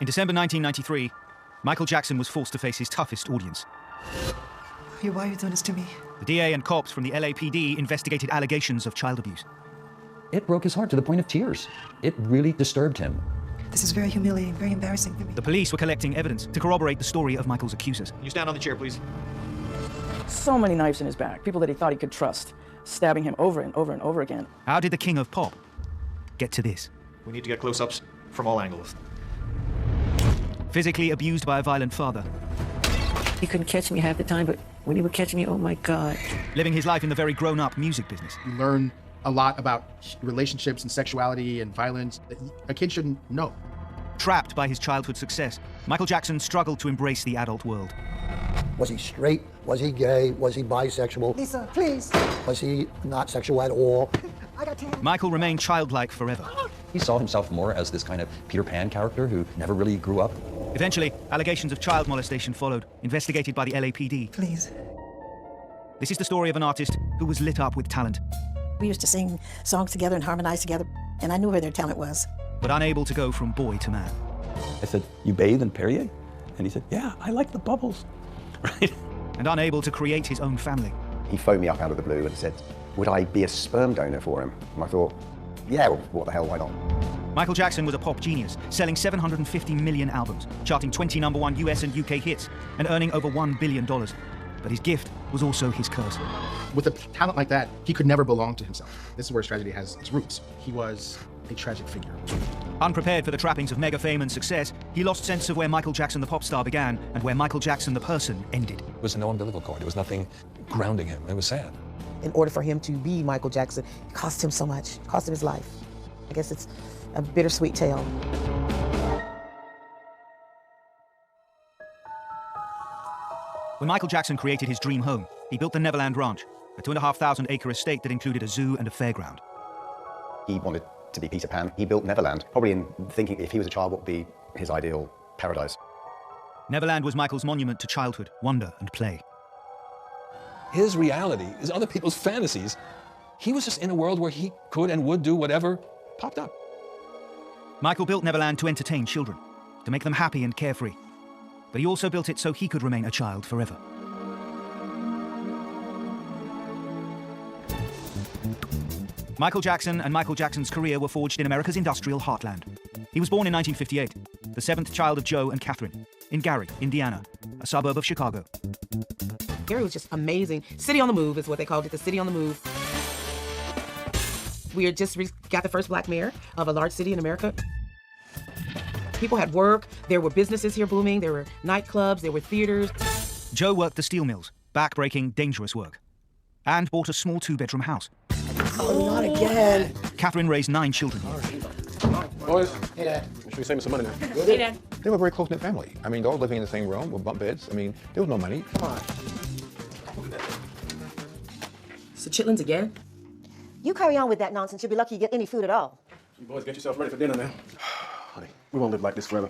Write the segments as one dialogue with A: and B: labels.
A: In December 1993, Michael Jackson was forced to face his toughest audience.
B: Why are you doing this to me?
A: The DA and cops from the LAPD investigated allegations of child abuse.
C: It broke his heart to the point of tears. It really disturbed him.
B: This is very humiliating, very embarrassing for me.
A: The police were collecting evidence to corroborate the story of Michael's accusers.
D: You stand on the chair, please.
E: So many knives in his back, people that he thought he could trust, stabbing him over and over and over again.
A: How did the king of pop get to this?
D: We need to get close-ups from all angles.
A: Physically abused by a violent father.
F: He couldn't catch me half the time, but when he would catch me, oh my God.
A: Living his life in the very grown-up music business.
G: You learn a lot about relationships and sexuality and violence that a kid shouldn't know.
A: Trapped by his childhood success, Michael Jackson struggled to embrace the adult world.
H: Was he straight? Was he gay? Was he bisexual?
B: Lisa, please.
H: Was he not sexual at all?
B: I got 10.
A: Michael remained childlike forever.
C: He saw himself more as this kind of Peter Pan character who never really grew up.
A: Eventually, allegations of child molestation followed, investigated by the LAPD.
B: Please.
A: This is the story of an artist who was lit up with talent,
F: We used to sing songs together and harmonize together, and I knew where their talent was.
A: but unable to go from boy to man.
I: I said, "You bathe in Perrier?" And he said, "Yeah, I like the bubbles." Right?
A: And unable to create his own family.
J: He phoned me up out of the blue and said, would I be a sperm donor for him? And I thought, yeah, well, what the hell, why not?
A: Michael Jackson was a pop genius, selling 750 million albums, charting 20 #1 US and UK hits, and earning over $1 billion. But his gift was also his curse.
G: With a talent like that, he could never belong to himself. This is where his tragedy has its roots. He was a tragic figure.
A: Unprepared for the trappings of mega fame and success, he lost sense of where Michael Jackson the pop star began and where Michael Jackson the person ended.
K: It was no umbilical cord. There was nothing grounding him. It was sad.
L: In order for him to be Michael Jackson, it cost him so much. It cost him his life. I guess it's a bittersweet tale.
A: When Michael Jackson created his dream home, he built the Neverland Ranch, a 2,500-acre estate that included a zoo and a fairground.
J: He wanted to be Peter Pan. He built Neverland, probably in thinking if he was a child, what would be his ideal paradise.
A: Neverland was Michael's monument to childhood, wonder, and play.
K: His reality is other people's fantasies. He was just in a world where he could and would do whatever popped up.
A: Michael built Neverland to entertain children, to make them happy and carefree. But he also built it so he could remain a child forever. Michael Jackson and Michael Jackson's career were forged in America's industrial heartland. He was born in 1958, the seventh child of Joe and Catherine, in Gary, Indiana, a suburb of Chicago.
L: Gary was just amazing. City on the move is what they called it, the city on the move. We had just got the first black mayor of a large city in America. People had work, there were businesses here booming, there were nightclubs, there were theaters.
A: Joe worked the steel mills, back-breaking, dangerous work, and bought a small two-bedroom house.
L: Oh, not again.
A: Catherine raised 9 children.
I: Boys,
L: Hey, Dad.
I: should we save me some money now?
L: Hey, Dad.
I: They were a very close-knit family. I mean, they're all living in the same room with bunk beds. I mean, there was no money. Come on.
L: So chitlins again?
F: You carry on with that nonsense, you'll be lucky you get any food at all.
I: You boys get yourself ready for dinner now. Honey, we won't live like this forever.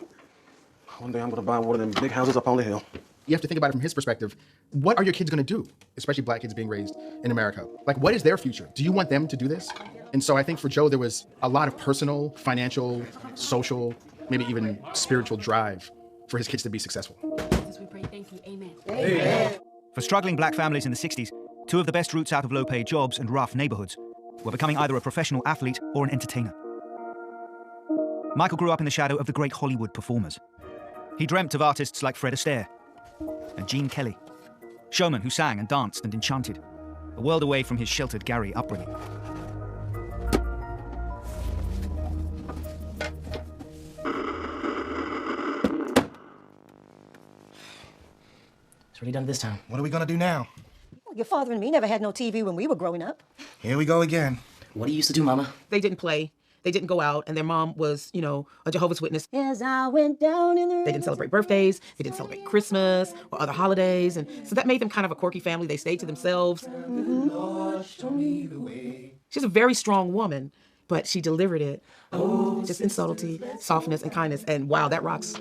I: One day I'm gonna buy one of them big houses up on the hill.
G: You have to think about it from his perspective. What are your kids gonna do? Especially black kids being raised in America. Like, what is their future? Do you want them to do this? And so I think for Joe, there was a lot of personal, financial, social, maybe even spiritual drive for his kids to be successful.
M: We pray, thank you, amen.
A: Amen. For struggling black families in the 60s, 2 of the best routes out of low-paid jobs and rough neighborhoods were becoming either a professional athlete or an entertainer. Michael grew up in the shadow of the great Hollywood performers. He dreamt of artists like Fred Astaire and Gene Kelly, showmen who sang and danced and enchanted, a world away from his sheltered Gary upbringing.
E: It's already done this time.
G: What are we gonna do now?
F: Your father and me never had no TV when we were growing up.
G: Here we go again.
E: What do you used to do, Mama?
L: They didn't play. They didn't go out, and their mom was, a Jehovah's Witness.
F: As I went down in the...
L: They didn't celebrate birthdays. They didn't celebrate Christmas or other holidays. And so that made them kind of a quirky family. They stayed to themselves. She's a very strong woman, but she delivered it just in subtlety, softness, and kindness. And wow, that rocks.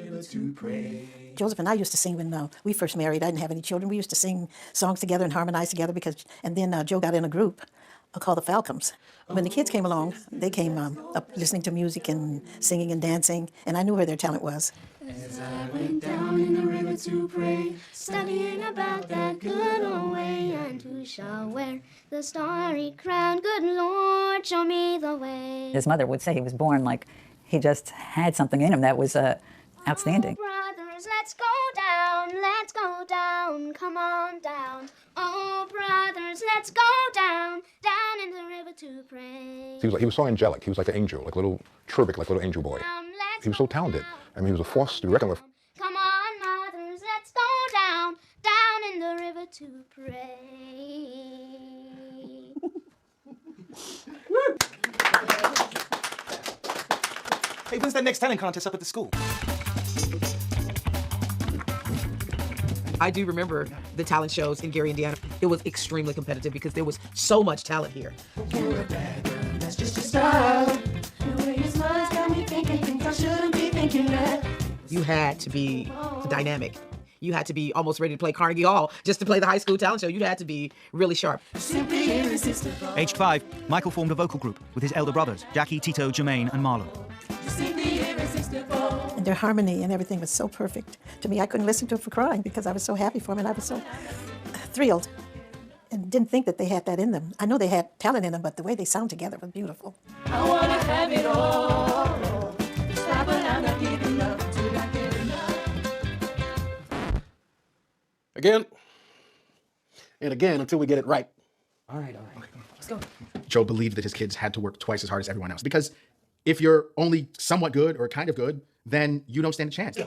F: Joseph and I used to sing when we first married. I didn't have any children. We used to sing songs together and harmonize together and then Joe got in a group called the Falcons. When the kids came along, they came up listening to music and singing and dancing, and I knew where their talent was.
M: As I went down in the river to pray, studying about that good old way, and who shall wear the starry crown? Good Lord, show me the way.
N: His mother would say he was born like he just had something in him that was outstanding.
M: Oh, brothers, let's go down, come on down. Oh, brothers, let's go down in the river to pray.
O: He was so angelic. He was like an angel, like a little cherubic, like a little angel boy. He was so talented. I mean, he was a force to be reckoned with.
M: Come on, mothers, let's go down in the river to pray.
D: Hey, when's that next talent contest up at the school?
L: I do remember the talent shows in Gary, Indiana. It was extremely competitive because there was so much talent here.
B: You're a bad girl, that's just your style. The way your smile's got me thinking things I shouldn't be thinking that.
L: You had to be dynamic. You had to be almost ready to play Carnegie Hall just to play the high school talent show. You had to be really sharp.
B: Simply irresistible.
A: Aged 5, Michael formed a vocal group with his elder brothers, Jackie, Tito, Jermaine, and Marlon.
B: Simply irresistible.
F: And their harmony and everything was so perfect. To me, I couldn't listen to it for crying because I was so happy for them and I was so thrilled and didn't think that they had that in them. I know they had talent in them, but the way they sound together was beautiful.
B: I want to have it all. Stop, but I'm not giving up till I get enough.
I: Again. And again until we get it right.
E: All right. Let's go.
G: Joe believed that his kids had to work twice as hard as everyone else. Because if you're only somewhat good or kind of good, then you don't stand a chance.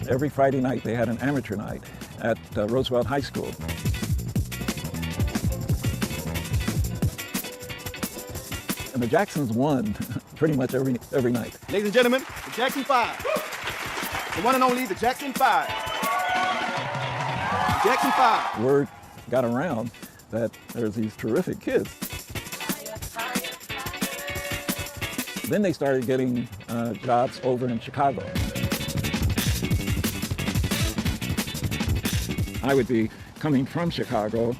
P: Every Friday night, they had an amateur night at Roosevelt High School. And the Jacksons won pretty much every night.
I: Ladies and gentlemen, the Jackson 5. The one and only, the Jackson 5. Jackson 5.
P: Word got around that there's these terrific kids. Then they started getting jobs over in Chicago. I would be coming from Chicago,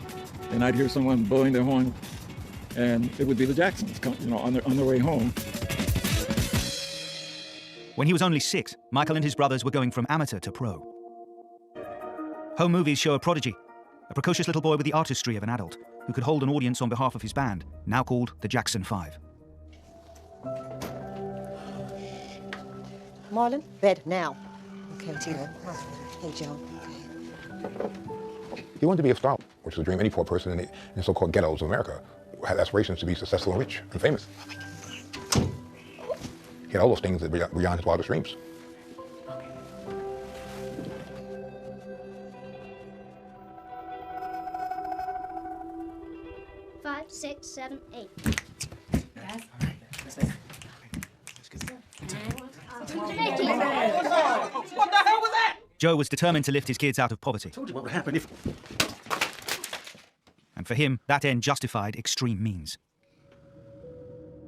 P: and I'd hear someone blowing their horn, and it would be the Jacksons, on their way home.
A: When he was only 6, Michael and his brothers were going from amateur to pro. Home movies show a prodigy, a precocious little boy with the artistry of an adult, who could hold an audience on behalf of his band, now called the Jackson 5.
F: Marlon, bed now. Okay, Tito. Hey, Joe.
O: He wanted to be a star, which is a dream any poor person in the so-called ghettos of America had aspirations to be successful and rich and famous. He had all those things that were beyond his wildest dreams.
M: 5, 6, 7, 8.
L: What the hell was that?
A: Joe was determined to lift his kids out of poverty.
I: Told you what would happen if...
A: And for him, that end justified extreme means.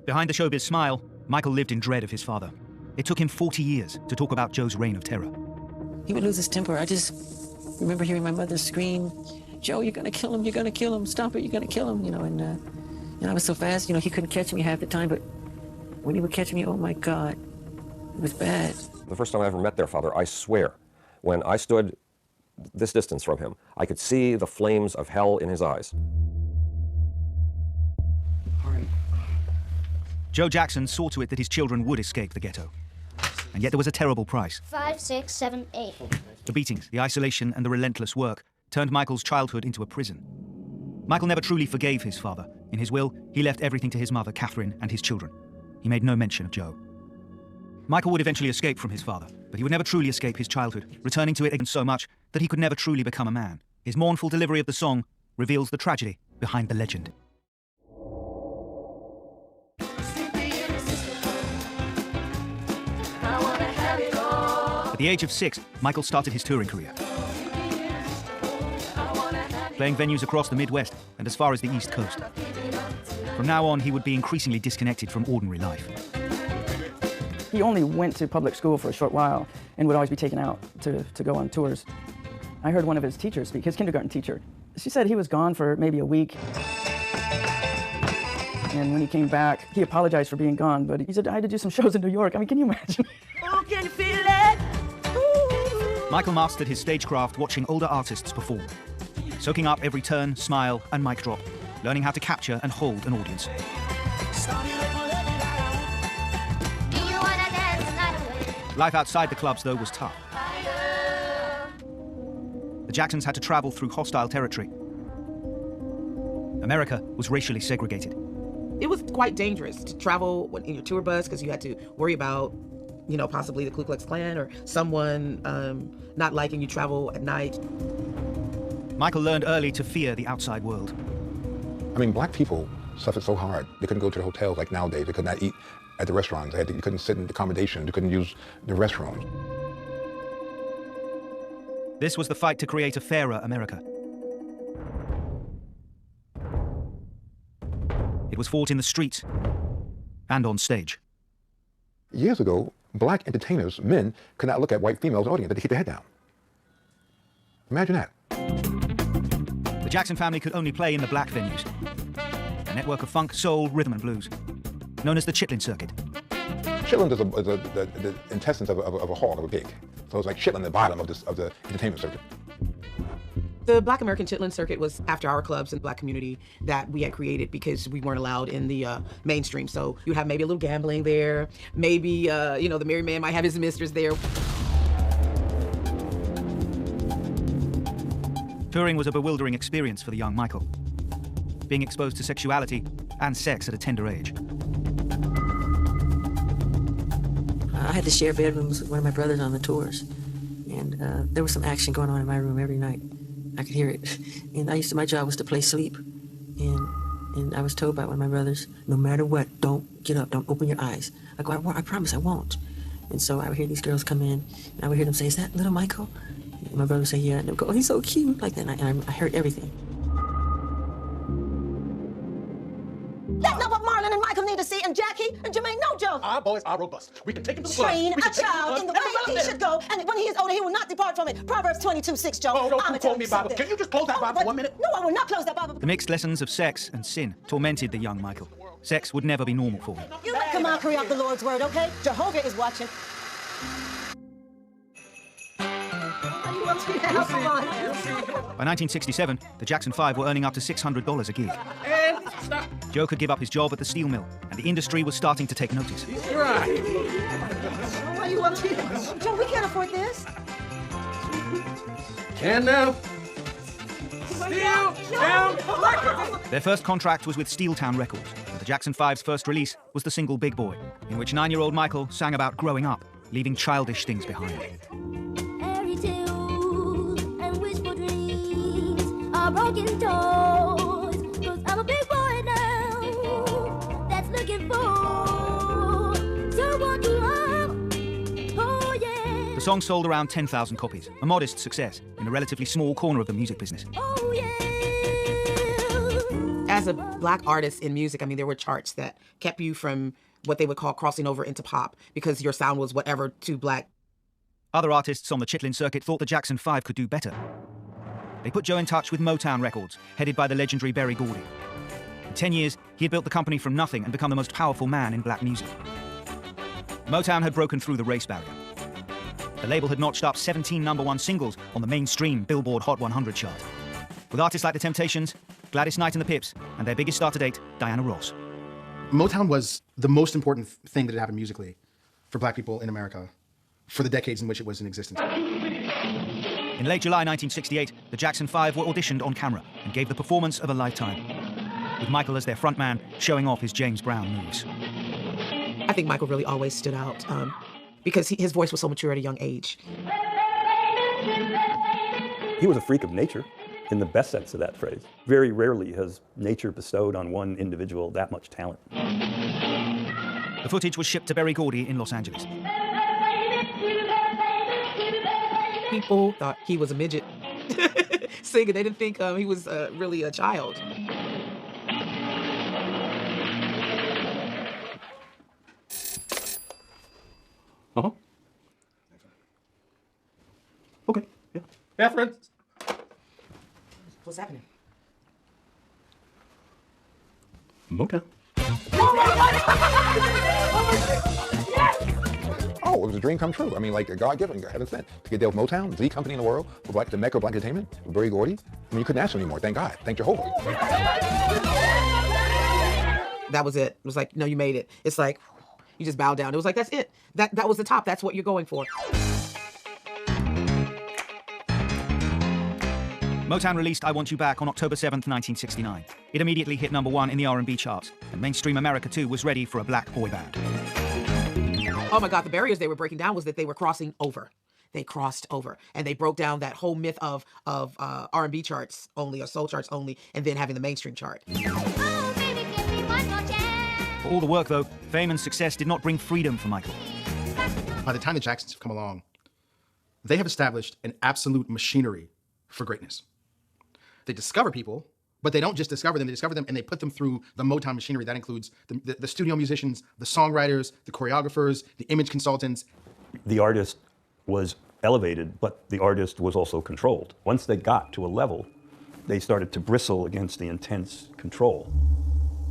A: Behind the showbiz smile, Michael lived in dread of his father. It took him 40 years to talk about Joe's reign of terror.
Q: He would lose his temper. I just remember hearing my mother scream, "Joe, you're gonna kill him, you're gonna kill him, stop it, you're gonna kill him," and I was so fast, he couldn't catch me half the time, but when he would catch me, oh my God, it was bad.
R: The first time I ever met their father, I swear, when I stood this distance from him, I could see the flames of hell in his eyes.
A: Joe Jackson saw to it that his children would escape the ghetto. And yet there was a terrible price.
M: 5, 6, 7, 8.
A: The beatings, the isolation, and the relentless work turned Michael's childhood into a prison. Michael never truly forgave his father. In his will, he left everything to his mother, Catherine, and his children. He made no mention of Joe. Michael would eventually escape from his father, but he would never truly escape his childhood, returning to it again so much that he could never truly become a man. His mournful delivery of the song reveals the tragedy behind the legend. At the age of 6, Michael started his touring career, playing venues across the Midwest and as far as the East Coast. From now on, he would be increasingly disconnected from ordinary life.
E: He only went to public school for a short while and would always be taken out to go on tours. I heard one of his teachers speak, his kindergarten teacher. She said he was gone for maybe a week. And when he came back, he apologized for being gone, but he said, I had to do some shows in New York. I mean, can you imagine?
B: Oh, can you feel it?
A: Michael mastered his stagecraft watching older artists perform, soaking up every turn, smile, and mic drop, learning how to capture and hold an audience. Life outside the clubs, though, was tough. The Jacksons had to travel through hostile territory. America was racially segregated.
L: It was quite dangerous to travel in your tour bus because you had to worry about, you know, possibly the Ku Klux Klan or someone not liking you travel at night.
A: Michael learned early to fear the outside world.
O: I mean, black people suffered so hard. They couldn't go to the hotels like nowadays. They could not eat at the restaurants. You couldn't sit in the accommodation. You couldn't use the restrooms.
A: This was the fight to create a fairer America. It was fought in the streets and on stage.
O: Years ago, black entertainers, men, could not look at white females in the audience. They had to keep their head down. Imagine that.
A: The Jackson family could only play in the black venues, a network of funk, soul, rhythm and blues, known as the Chitlin Circuit.
O: Chitlin is the intestines of a hog, of a pig. So it's like chitlin, the bottom of the entertainment circuit.
L: The Black American Chitlin Circuit was after-hour clubs in the black community that we had created because we weren't allowed in the mainstream. So you'd have maybe a little gambling there, maybe you know, the married man might have his mistress there.
A: Touring was a bewildering experience for the young Michael, being exposed to sexuality and sex at a tender age.
Q: I had to share bedrooms with one of my brothers on the tours, and there was some action going on in my room every night. I could hear it, and my job was to play sleep, and I was told by one of my brothers, no matter what, don't get up, don't open your eyes. I go, I promise I won't. And so I would hear these girls come in, and I would hear them say, is that little Michael? And my brother would say, yeah, and they would go, oh, he's so cute, like that, and I heard everything.
F: That's not what Marlon and Michael need to see, and Jackie and Jermaine, no, Joe.
I: Our boys are robust. We can take him to the club.
F: Train
I: We can
F: a
I: take him to the
F: child
I: club
F: in the
I: and
F: way he should go, and when he is older, he will not depart from it. Proverbs 22:6, Joe.
I: Oh, don't
F: I'ma
I: you
F: tell
I: quote me,
F: you
I: Bible.
F: something.
I: Can you just close that Bible for 1 minute?
F: No, I will not close that Bible.
A: The mixed lessons of sex and sin tormented the young Michael. Sex would never be normal for him.
F: You make a mockery of the Lord's word, okay? Jehovah is watching.
A: By 1967, the Jackson 5 were earning up to $600 a gig. Joe could give up his job at the steel mill, and the industry was starting to take notice.
F: Why are you up here? Joe, we can't afford this.
I: Can now.
A: Their first contract was with Steeltown Records, and the Jackson 5's first release was the single Big Boy, in which 9-year-old Michael sang about growing up, leaving childish things behind.
M: Fairy tales and wishful dreams are broken toys, 'cause I'm a big boy now that's looking for someone to love. Oh yeah.
A: The song sold around 10,000 copies, a modest success in a relatively small corner of the music business.
M: Oh yeah.
L: As a black artist in music, I mean, there were charts that kept you from what they would call crossing over into pop because your sound was whatever to black.
A: Other artists on the Chitlin circuit thought the Jackson 5 could do better. They put Joe in touch with Motown Records, headed by the legendary Berry Gordy. In 10 years, he had built the company from nothing and become the most powerful man in black music. Motown had broken through the race barrier. The label had notched up 17 #1 singles on the mainstream Billboard Hot 100 chart, with artists like The Temptations, Gladys Knight and the Pips, and their biggest star to date, Diana Ross.
G: Motown was the most important thing that had happened musically for black people in America for the decades in which it was in existence.
A: In late July 1968, the Jackson 5 were auditioned on camera and gave the performance of a lifetime, with Michael as their frontman showing off his James Brown moves.
L: I think Michael really always stood out because his voice was so mature at a young age.
S: He was a freak of nature, in the best sense of that phrase. Very rarely has nature bestowed on one individual that much talent.
A: The footage was shipped to Berry Gordy in Los Angeles.
L: People thought he was a midget singing. They didn't think he was really a child.
I: Uh-huh. Okay, yeah. Yeah, friends.
L: What's happening?
I: Motown.
O: Oh, it was a dream come true. I mean, like a God-given, heaven sent. To get there with Motown, the company in the world, for the mecca of black entertainment, with Berry Gordy. I mean, you couldn't ask for any more. Thank God. Thank Jehovah.
L: That was it. It was like, no, you made it. It's like, you just bow down. It was like, that's it. That was the top. That's what you're going for.
A: Motown released I Want You Back on October 7th, 1969. It immediately hit #1 in the R&B charts, and mainstream America too was ready for a black boy band.
L: Oh my God, the barriers they were breaking down was that they were crossing over. They crossed over, and they broke down that whole myth of R&B charts only, or soul charts only, and then having the mainstream chart.
A: For all the work, though, fame and success did not bring freedom for Michael.
G: By the time the Jacksons have come along, they have established an absolute machinery for greatness. They discover people, but they don't just discover them, they discover them and they put them through the Motown machinery. That includes the studio musicians, the songwriters, the choreographers, the image consultants.
S: The artist was elevated, but the artist was also controlled. Once they got to a level, they started to bristle against the intense control.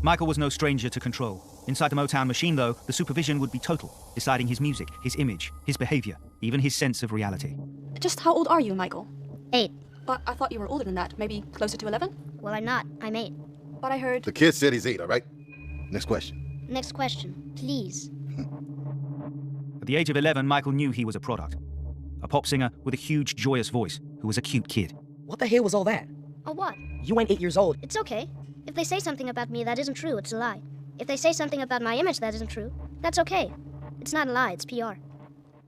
A: Michael was no stranger to control. Inside the Motown machine, though, the supervision would be total, deciding his music, his image, his behavior, even his sense of reality.
T: Just how old are you, Michael?
M: 8.
T: But I thought you were older than that, maybe closer to 11?
M: Well, I'm not. I'm 8.
T: But I heard...
U: The kid said he's 8, all right? Next question.
M: Next question, please.
A: At the age of 11, Michael knew he was a product. A pop singer with a huge, joyous voice who was a cute kid.
L: What the hell was all that?
M: Oh, what?
L: You ain't 8 years old.
M: It's okay. If they say something about me that isn't true, it's a lie. If they say something about my image that isn't true, that's okay. It's not a lie, it's PR.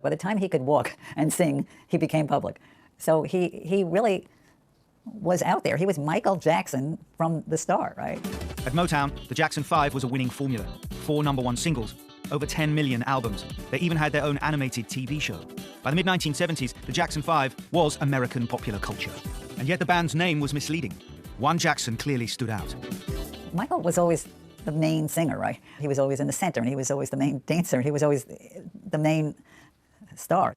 N: By the time he could walk and sing, he became public. So he really was out there. He was Michael Jackson from the start, right?
A: At Motown, the Jackson 5 was a winning formula. 4 #1 singles, over 10 million albums. They even had their own animated TV show. By the mid-1970s, the Jackson 5 was American popular culture. And yet the band's name was misleading. One Jackson clearly stood out.
N: Michael was always the main singer, right? He was always in the center, and he was always the main dancer. He was always the main star.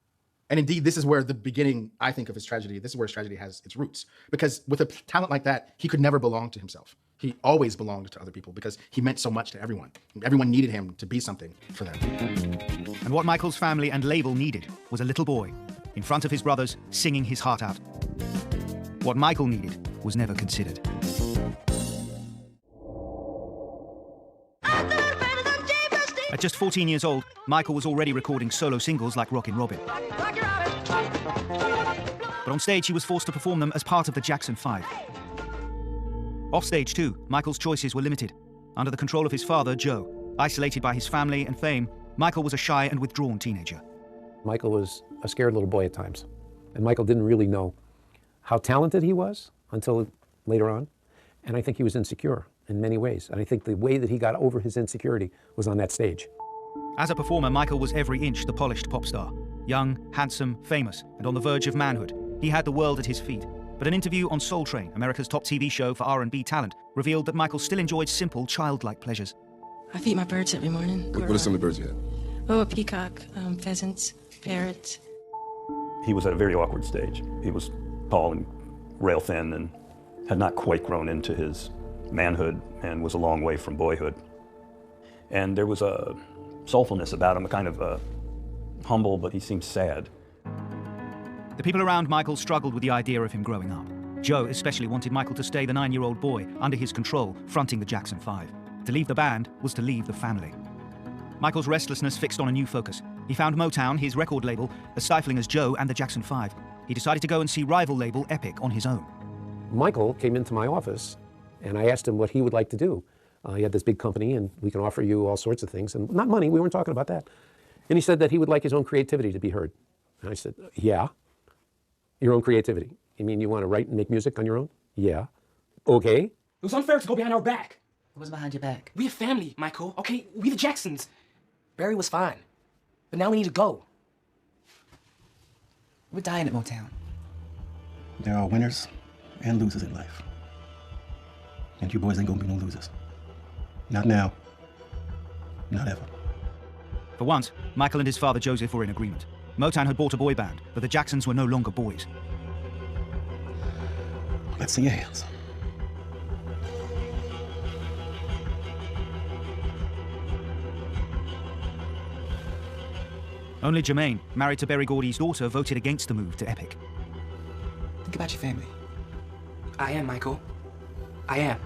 G: And indeed, this is where the beginning, I think, of his tragedy, this is where his tragedy has its roots. Because with a talent like that, he could never belong to himself. He always belonged to other people because he meant so much to everyone. Everyone needed him to be something for them.
A: And what Michael's family and label needed was a little boy in front of his brothers singing his heart out. What Michael needed was never considered. At just 14 years old, Michael was already recording solo singles like Rockin' Robin. But on stage, he was forced to perform them as part of the Jackson 5. Offstage, too, Michael's choices were limited. Under the control of his father, Joe, isolated by his family and fame, Michael was a shy and withdrawn teenager.
V: Michael was a scared little boy at times. And Michael didn't really know how talented he was until later on. And I think he was insecure in many ways. And I think the way that he got over his insecurity was on that stage.
A: As a performer, Michael was every inch the polished pop star. Young, handsome, famous, and on the verge of manhood. He had the world at his feet. But an interview on Soul Train, America's top TV show for R&B talent, revealed that Michael still enjoyed simple, childlike pleasures.
Q: I feed my birds every morning.
U: What are some of the birds you have?
Q: Oh, a peacock, pheasants, parrots.
S: He was at a very awkward stage. He was tall and rail thin and had not quite grown into his manhood and was a long way from boyhood. And there was a soulfulness about him, a kind of humble, but he seemed sad.
A: The people around Michael struggled with the idea of him growing up. Joe especially wanted Michael to stay the 9-year-old boy under his control, fronting the Jackson 5. To leave the band was to leave the family. Michael's restlessness fixed on a new focus. He found Motown, his record label, as stifling as Joe and the Jackson 5. He decided to go and see rival label Epic on his own.
V: Michael came into my office, and I asked him what he would like to do. He had this big company, and we can offer you all sorts of things. And not money, we weren't talking about that. And he said that he would like his own creativity to be heard. And I said, yeah. Your own creativity. You mean you want to write and make music on your own? Yeah. Okay.
D: It was unfair to go behind our back.
L: What was behind your back?
D: We a family, Michael. Okay, we the Jacksons. Barry was fine. But now we need to go.
L: We're dying at Motown.
I: There are winners and losers in life. And you boys ain't gonna be no losers. Not now. Not ever.
A: For once, Michael and his father Joseph were in agreement. Motown had bought a boy band, but the Jacksons were no longer boys.
I: Let's see your hands.
A: Only Jermaine, married to Berry Gordy's daughter, voted against the move to Epic.
D: Think about your family. I am, Michael. I am.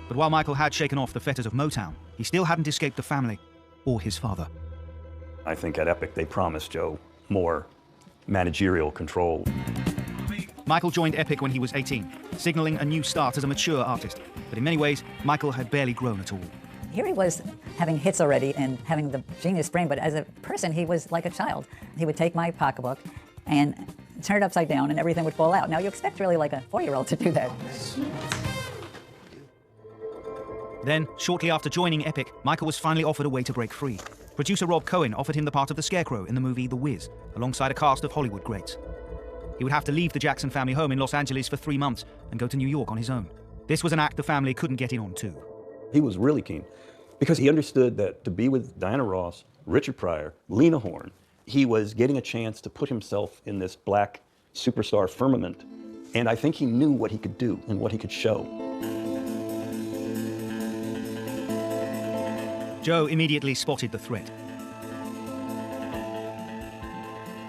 A: But while Michael had shaken off the fetters of Motown, he still hadn't escaped the family or his father.
S: I think at Epic they promised Joe more managerial control.
A: Michael joined Epic when he was 18, signaling a new start as a mature artist. But in many ways, Michael had barely grown at all.
N: Here he was having hits already and having the genius brain, but as a person, he was like a child. He would take my pocketbook and turn it upside down and everything would fall out. Now, you expect really like a 4-year-old to do that.
A: Then, shortly after joining Epic, Michael was finally offered a way to break free. Producer Rob Cohen offered him the part of the Scarecrow in the movie The Wiz, alongside a cast of Hollywood greats. He would have to leave the Jackson family home in Los Angeles for 3 months and go to New York on his own. This was an act the family couldn't get in on too.
S: He was really keen because he understood that to be with Diana Ross, Richard Pryor, Lena Horne, he was getting a chance to put himself in this black superstar firmament. And I think he knew what he could do and what he could show.
A: Joe immediately spotted the threat.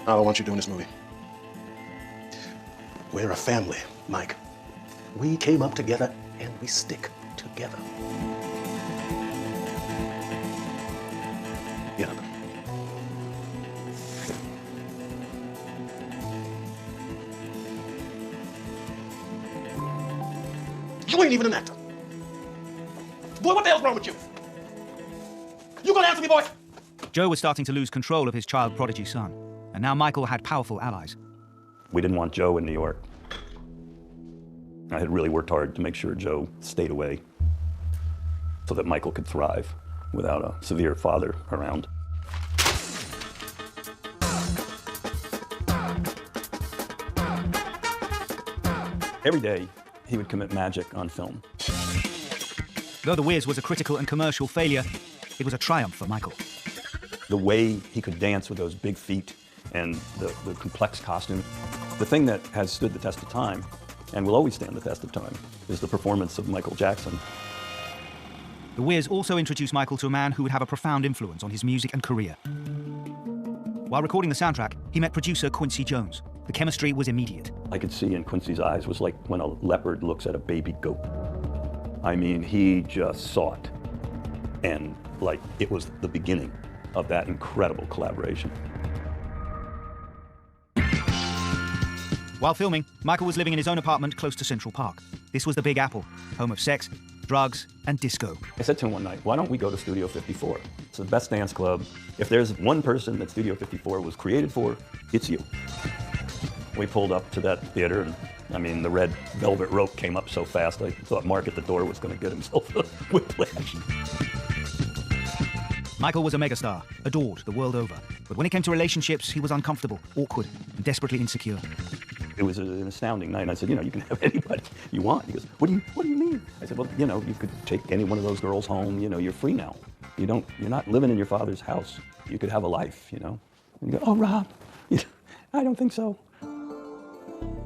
I: I don't want you doing this movie. We're a family, Mike. We came up together and we stick together. Get up. You ain't even an actor. Boy, what the hell's wrong with you? You gonna answer me, boy?
A: Joe was starting to lose control of his child prodigy son, and now Michael had powerful allies.
S: We didn't want Joe in New York. I had really worked hard to make sure Joe stayed away so that Michael could thrive without a severe father around. Every day, he would commit magic on film.
A: Though The Wiz was a critical and commercial failure, it was a triumph for Michael.
S: The way he could dance with those big feet and the complex costume. The thing that has stood the test of time, and will always stand the test of time, is the performance of Michael Jackson.
A: The Wiz also introduced Michael to a man who would have a profound influence on his music and career. While recording the soundtrack, he met producer Quincy Jones. The chemistry was immediate.
S: I could see in Quincy's eyes was like when a leopard looks at a baby goat. I mean, he just saw it. And like it was the beginning of that incredible collaboration.
A: While filming, Michael was living in his own apartment close to Central Park. This was the Big Apple, home of sex, drugs, and disco.
S: I said to him one night, why don't we go to Studio 54? It's the best dance club. If there's one person that Studio 54 was created for, it's you. We pulled up to that theater, and I mean, the red velvet rope came up so fast, I thought Mark at the door was going to get himself a whiplash.
A: Michael was a megastar, adored the world over. But when it came to relationships, he was uncomfortable, awkward, and desperately insecure.
S: It was an astounding night. I said, you know, you can have anybody you want. He goes, what do you mean? I said, well, you know, you could take any one of those girls home. You know, you're free now. You're not living in your father's house. You could have a life, you know. And you go, oh, Rob, I don't think so.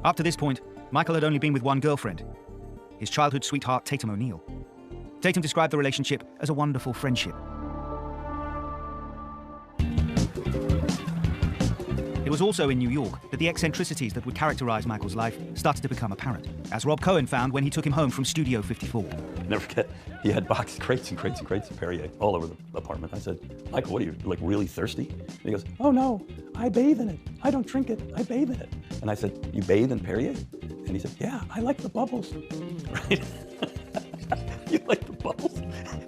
A: Up to this point, Michael had only been with one girlfriend, his childhood sweetheart, Tatum O'Neal. Tatum described the relationship as a wonderful friendship. It was also in New York that the eccentricities that would characterize Michael's life started to become apparent, as Rob Cohen found when he took him home from Studio 54.
S: Never forget, he had boxed crates and crates and crates of Perrier all over the apartment. I said, Michael, what are you, like really thirsty? And he goes, oh no, I bathe in it. I don't drink it, I bathe in it. And I said, you bathe in Perrier? And he said, yeah, I like the bubbles. Right? You like the bubbles?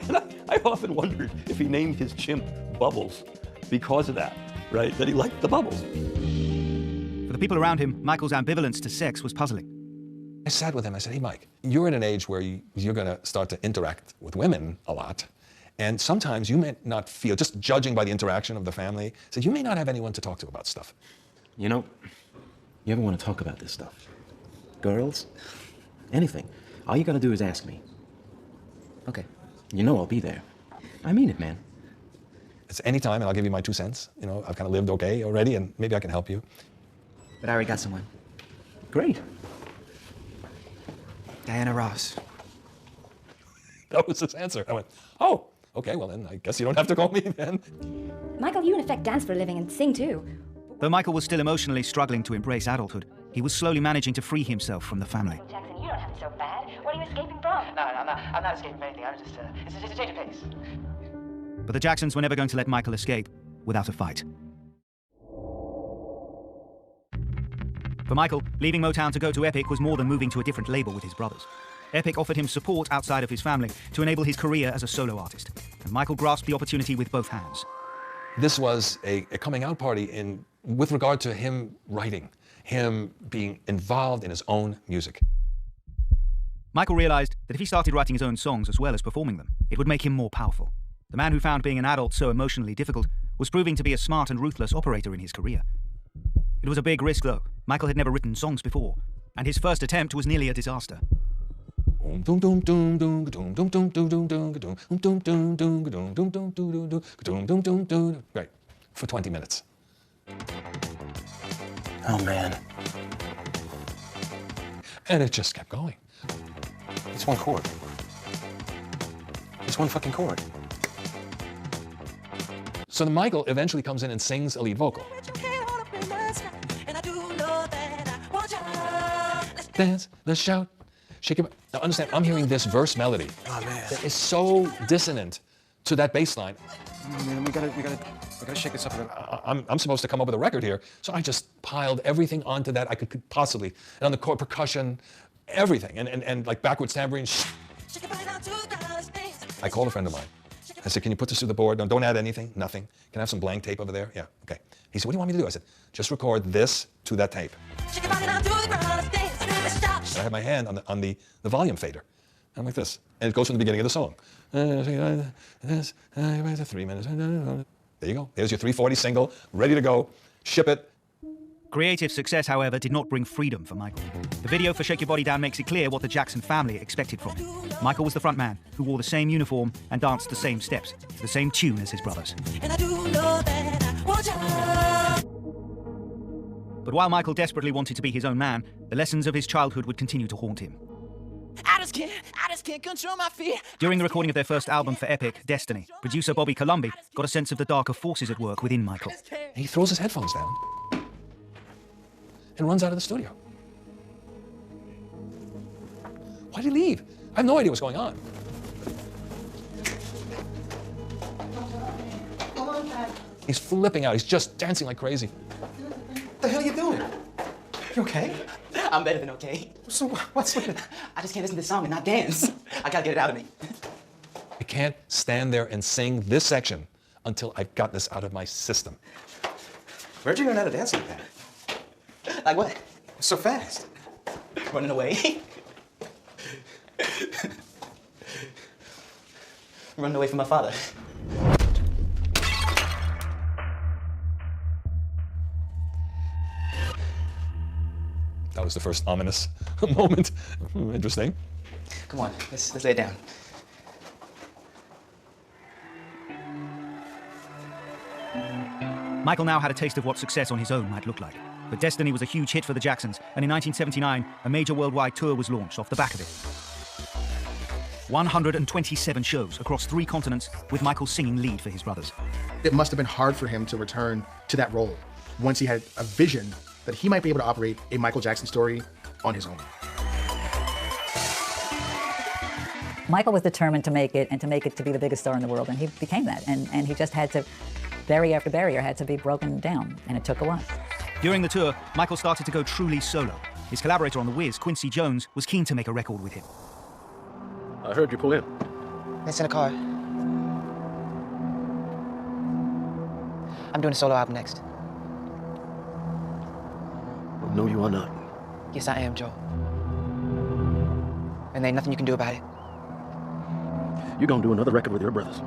S: And I often wondered if he named his chimp Bubbles because of that. Right, that he liked the bubbles.
A: For the people around him, Michael's ambivalence to sex was puzzling.
K: I sat with him, I said, hey, Mike, you're in an age where you're going to start to interact with women a lot. And sometimes you may not feel, just judging by the interaction of the family, so you may not have anyone to talk to about stuff.
I: You know, you ever want to talk about this stuff? Girls? Anything. All you got to do is ask me. Okay. You know I'll be there. I mean it, man.
K: It's any time, and I'll give you my 2 cents. You know, I've kind of lived okay already, and maybe I can help you.
D: But I already got someone.
I: Great.
D: Diana Ross.
K: That was his answer. I went, oh, Okay, well then, I guess you don't have to call me then.
C: Michael, you in effect dance for a living and sing too.
A: Though Michael was still emotionally struggling to embrace adulthood, he was slowly managing to free himself from the family.
C: Jackson, you don't have it so bad. What are you escaping from?
D: No, I'm not escaping from anything. I'm just, it's a change of pace.
A: But the Jacksons were never going to let Michael escape without a fight. For Michael, leaving Motown to go to Epic was more than moving to a different label with his brothers. Epic offered him support outside of his family to enable his career as a solo artist, and Michael grasped the opportunity with both hands.
K: This was a coming out party with regard to him writing, him being involved in his own music.
A: Michael realized that if he started writing his own songs as well as performing them, it would make him more powerful. The man who found being an adult so emotionally difficult was proving to be a smart and ruthless operator in his career. It was a big risk, though. Michael had never written songs before, and his first attempt was nearly a disaster.
K: Right, for 20 minutes.
I: Oh, man.
K: And it just kept going.
I: It's one chord. It's one fucking chord.
K: So then Michael eventually comes in and sings a lead vocal. Dance, let's shout, shake it. Now understand, I'm hearing this verse melody that is so dissonant to that bass line.
I: Oh, man, we gotta shake this up.
K: I'm supposed to come up with a record here, so I just piled everything onto that I could possibly, and on the chord percussion, everything, and like backwards tambourine. I called a friend of mine. I said, can you put this to the board? No, don't add anything, nothing. Can I have some blank tape over there? Yeah, okay. He said, what do you want me to do? I said, just record this to that tape. I have my hand on the volume fader. I'm like this. And it goes from the beginning of the song. 3 minutes. There you go. There's your 340 single, ready to go. Ship it.
A: Creative success, however, did not bring freedom for Michael. The video for Shake Your Body Down makes it clear what the Jackson family expected from him. Michael was the front man who wore the same uniform and danced the same steps to the same tune as his brothers. But while Michael desperately wanted to be his own man, the lessons of his childhood would continue to haunt him.
B: I just can't control my fear.
A: During the recording of their first album for Epic, Destiny, producer Bobby Colombi got a sense of the darker forces at work within Michael.
K: He throws his headphones down and runs out of the studio. Why did he leave? I have no idea what's going on. He's flipping out. He's just dancing like crazy.
D: What the hell are you doing? You okay? I'm better than okay. So what's with it? I just can't listen to this song and not dance. I gotta get it out of me.
K: I can't stand there and sing this section until I've got this out of my system.
D: Where'd you learn how to dance like that? Like what? So fast. Running away. Running away from my father.
K: That was the first ominous moment. Interesting.
D: Come on, let's lay it down.
A: Michael now had a taste of what success on his own might look like. But Destiny was a huge hit for the Jacksons, and in 1979, a major worldwide tour was launched off the back of it. 127 shows across 3 continents, with Michael singing lead for his brothers.
G: It must have been hard for him to return to that role once he had a vision that he might be able to operate a Michael Jackson story on his own.
N: Michael was determined to make it, and to make it to be the biggest star in the world, and he became that. And he just had to, barrier after barrier had to be broken down, and it took a while.
A: During the tour, Michael started to go truly solo. His collaborator on The Wiz, Quincy Jones, was keen to make a record with him.
H: I heard you pull in.
D: It's in a car. I'm doing a solo album next.
H: No, you are not.
D: Yes, I am, Joe. And there ain't nothing you can do about it.
H: You're gonna do another record with your brothers.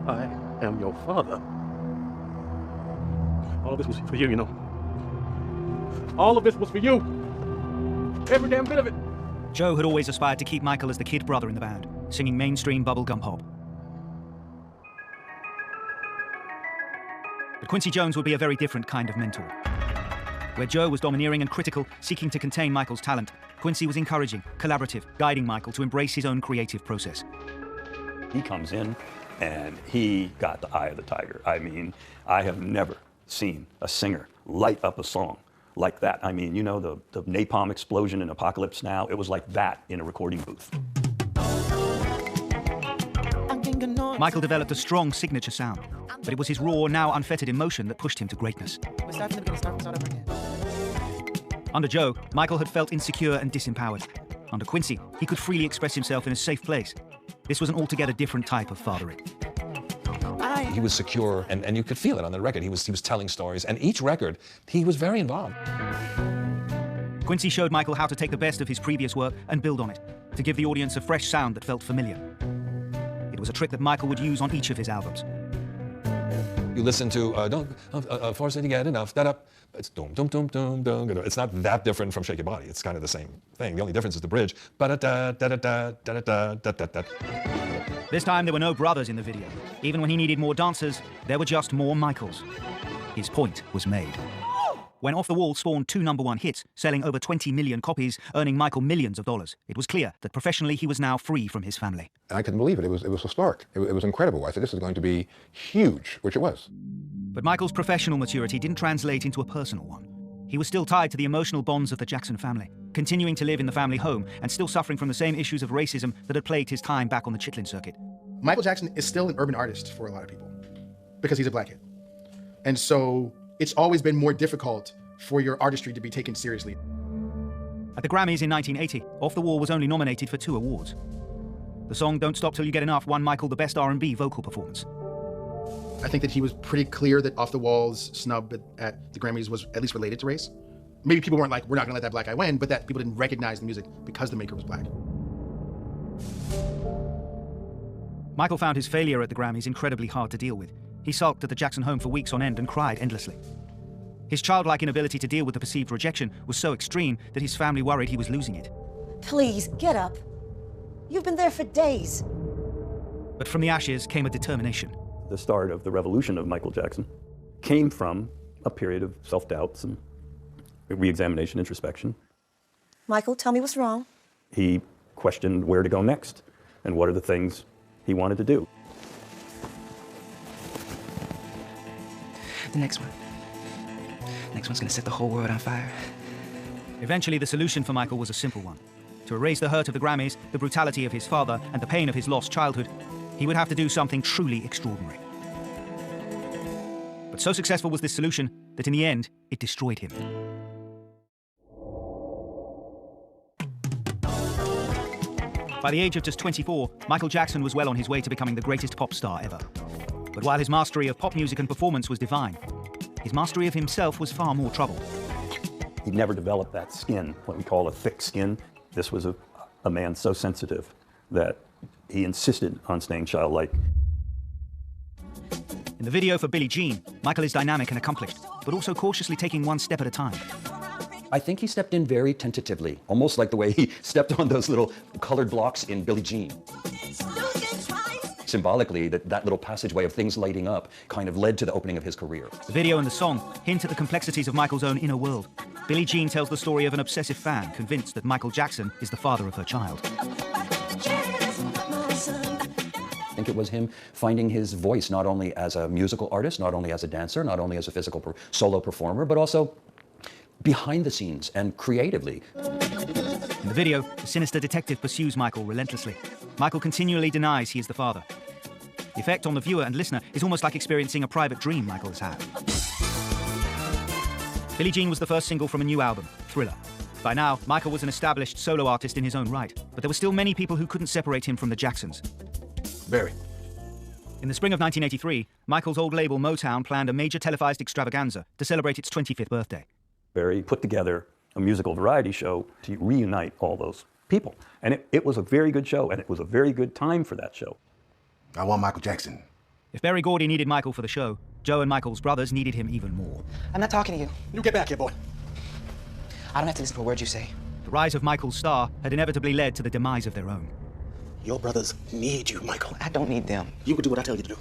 H: I am your father. All of this was for you, you know. All of this was for you. Every damn bit of it.
A: Joe had always aspired to keep Michael as the kid brother in the band, singing mainstream bubblegum pop. But Quincy Jones would be a very different kind of mentor. Where Joe was domineering and critical, seeking to contain Michael's talent, Quincy was encouraging, collaborative, guiding Michael to embrace his own creative process.
S: He comes in and he got the eye of the tiger. I mean, I have never seen a singer light up a song like that. I mean, you know, the napalm explosion in Apocalypse Now, it was like that in a recording booth.
A: Michael developed a strong signature sound, but it was his raw, now unfettered emotion that pushed him to greatness. Under Joe, Michael had felt insecure and disempowered. Under Quincy, he could freely express himself in a safe place. This was an altogether different type of fathering.
K: He was secure, and you could feel it on the record. He was telling stories, and each record, he was very involved.
A: Quincy showed Michael how to take the best of his previous work and build on it, to give the audience a fresh sound that felt familiar. It was a trick that Michael would use on each of his albums.
K: You listen to Force to Get Enough, it's dum dum dum dum dum. It's not that different from Shake Your Body. It's kind of the same thing. The only difference is the bridge.
A: This time there were no brothers in the video. Even when he needed more dancers, there were just more Michaels. His point was made. When Off the Wall spawned 2 #1 hits, selling over 20 million copies, earning Michael millions of dollars, it was clear that professionally he was now free from his family.
O: I couldn't believe it. It was historic. It was incredible. I said, this is going to be huge, which it was.
A: But Michael's professional maturity didn't translate into a personal one. He was still tied to the emotional bonds of the Jackson family, continuing to live in the family home and still suffering from the same issues of racism that had plagued his time back on the Chitlin circuit.
G: Michael Jackson is still an urban artist for a lot of people because he's a black kid. And so it's always been more difficult for your artistry to be taken seriously.
A: At the Grammys in 1980, Off the Wall was only nominated for 2 awards. The song Don't Stop Till You Get Enough won Michael the Best R&B Vocal Performance.
G: I think that he was pretty clear that Off the Wall's snub at the Grammys was at least related to race. Maybe people weren't like, we're not gonna let that black guy win, but that people didn't recognize the music because the maker was black.
A: Michael found his failure at the Grammys incredibly hard to deal with. He sulked at the Jackson home for weeks on end and cried endlessly. His childlike inability to deal with the perceived rejection was so extreme that his family worried he was losing it.
J: Please, get up. You've been there for days.
A: But from the ashes came a determination.
S: The start of the revolution of Michael Jackson came from a period of self-doubts and re-examination, introspection.
J: Michael, tell me what's wrong.
S: He questioned where to go next and what are the things he wanted to do.
D: The next one. Next one's gonna set the whole world on fire.
A: Eventually, the solution for Michael was a simple one. To erase the hurt of the Grammys, the brutality of his father, and the pain of his lost childhood, he would have to do something truly extraordinary. But so successful was this solution that in the end, it destroyed him. By the age of just 24, Michael Jackson was well on his way to becoming the greatest pop star ever. But while his mastery of pop music and performance was divine, his mastery of himself was far more troubled.
S: He never developed that skin, what we call a thick skin. This was a man so sensitive that he insisted on staying childlike.
A: In the video for Billie Jean, Michael is dynamic and accomplished, but also cautiously taking one step at a time.
I: I think he stepped in very tentatively, almost like the way he stepped on those little colored blocks in Billie Jean. Symbolically, that little passageway of things lighting up kind of led to the opening of his career.
A: The video and the song hint at the complexities of Michael's own inner world. Billie Jean tells the story of an obsessive fan convinced that Michael Jackson is the father of her child.
I: I think it was him finding his voice, not only as a musical artist, not only as a dancer, not only as a physical solo performer, but also behind the scenes and creatively.
A: In the video, the sinister detective pursues Michael relentlessly. Michael continually denies he is the father. The effect on the viewer and listener is almost like experiencing a private dream Michael has had. Billie Jean was the first single from a new album, Thriller. By now, Michael was an established solo artist in his own right, but there were still many people who couldn't separate him from the Jacksons.
U: Barry.
A: In the spring of 1983, Michael's old label Motown planned a major televised extravaganza to celebrate its 25th birthday.
S: Barry put together a musical variety show to reunite all those people. And it was a very good show, and it was a very good time for that show.
U: I want Michael Jackson.
A: If Berry Gordy needed Michael for the show, Joe and Michael's brothers needed him even more.
D: I'm not talking to you.
U: You get back here, boy.
D: I don't have to listen to a word you say.
A: The rise of Michael's star had inevitably led to the demise of their own.
U: Your brothers need you, Michael.
D: I don't need them.
U: You will do what I tell you to do.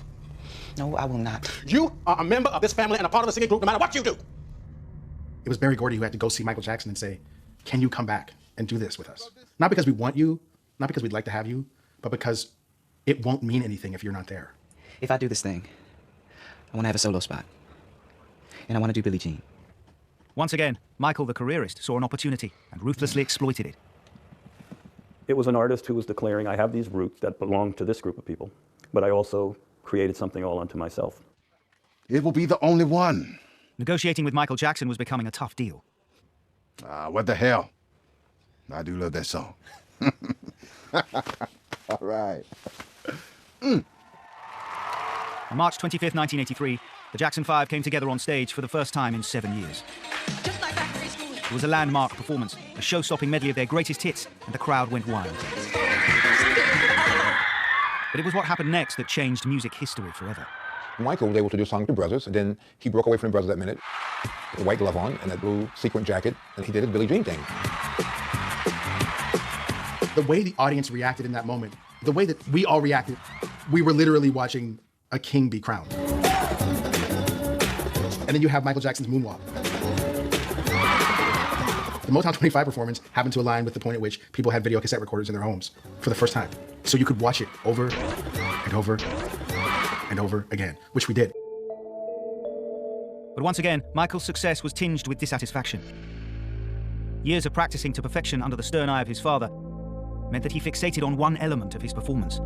D: No, I will not.
U: You are a member of this family and a part of the singing group no matter what you do.
G: It was Berry Gordy who had to go see Michael Jackson and say, can you come back and do this with us? Not because we want you, not because we'd like to have you, but because it won't mean anything if you're not there.
D: If I do this thing, I want to have a solo spot. And I want to do Billie Jean.
A: Once again, Michael the careerist saw an opportunity and ruthlessly exploited it.
S: It was an artist who was declaring, I have these roots that belong to this group of people, but I also created something all unto myself.
P: It will be the only one.
A: Negotiating with Michael Jackson was becoming a tough deal.
P: What the hell? I do love that song. All right.
A: On March 25th, 1983, the Jackson 5 came together on stage for the first time in 7 years. It was a landmark performance, a show-stopping medley of their greatest hits, and the crowd went wild. But it was what happened next that changed music history forever.
O: Michael was able to do a song with the brothers, and then he broke away from the brothers that minute, with a white glove on and that blue sequin jacket, and he did his Billie Jean thing.
G: The way the audience reacted in that moment, the way that we all reacted, we were literally watching a king be crowned. And then you have Michael Jackson's moonwalk. The Motown 25 performance happened to align with the point at which people had video cassette recorders in their homes for the first time. So you could watch it over and over and over again, which we did.
A: But once again, Michael's success was tinged with dissatisfaction. Years of practicing to perfection under the stern eye of his father meant that he fixated on one element of his performance.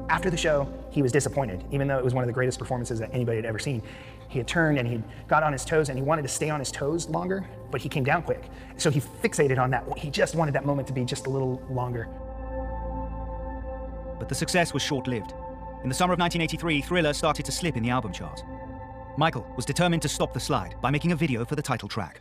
R: After the show, he was disappointed, even though it was one of the greatest performances that anybody had ever seen. He had turned and he got on his toes and he wanted to stay on his toes longer, but he came down quick. So he fixated on that. He just wanted that moment to be just a little longer.
A: But the success was short-lived. In the summer of 1983, Thriller started to slip in the album charts. Michael was determined to stop the slide by making a video for the title track.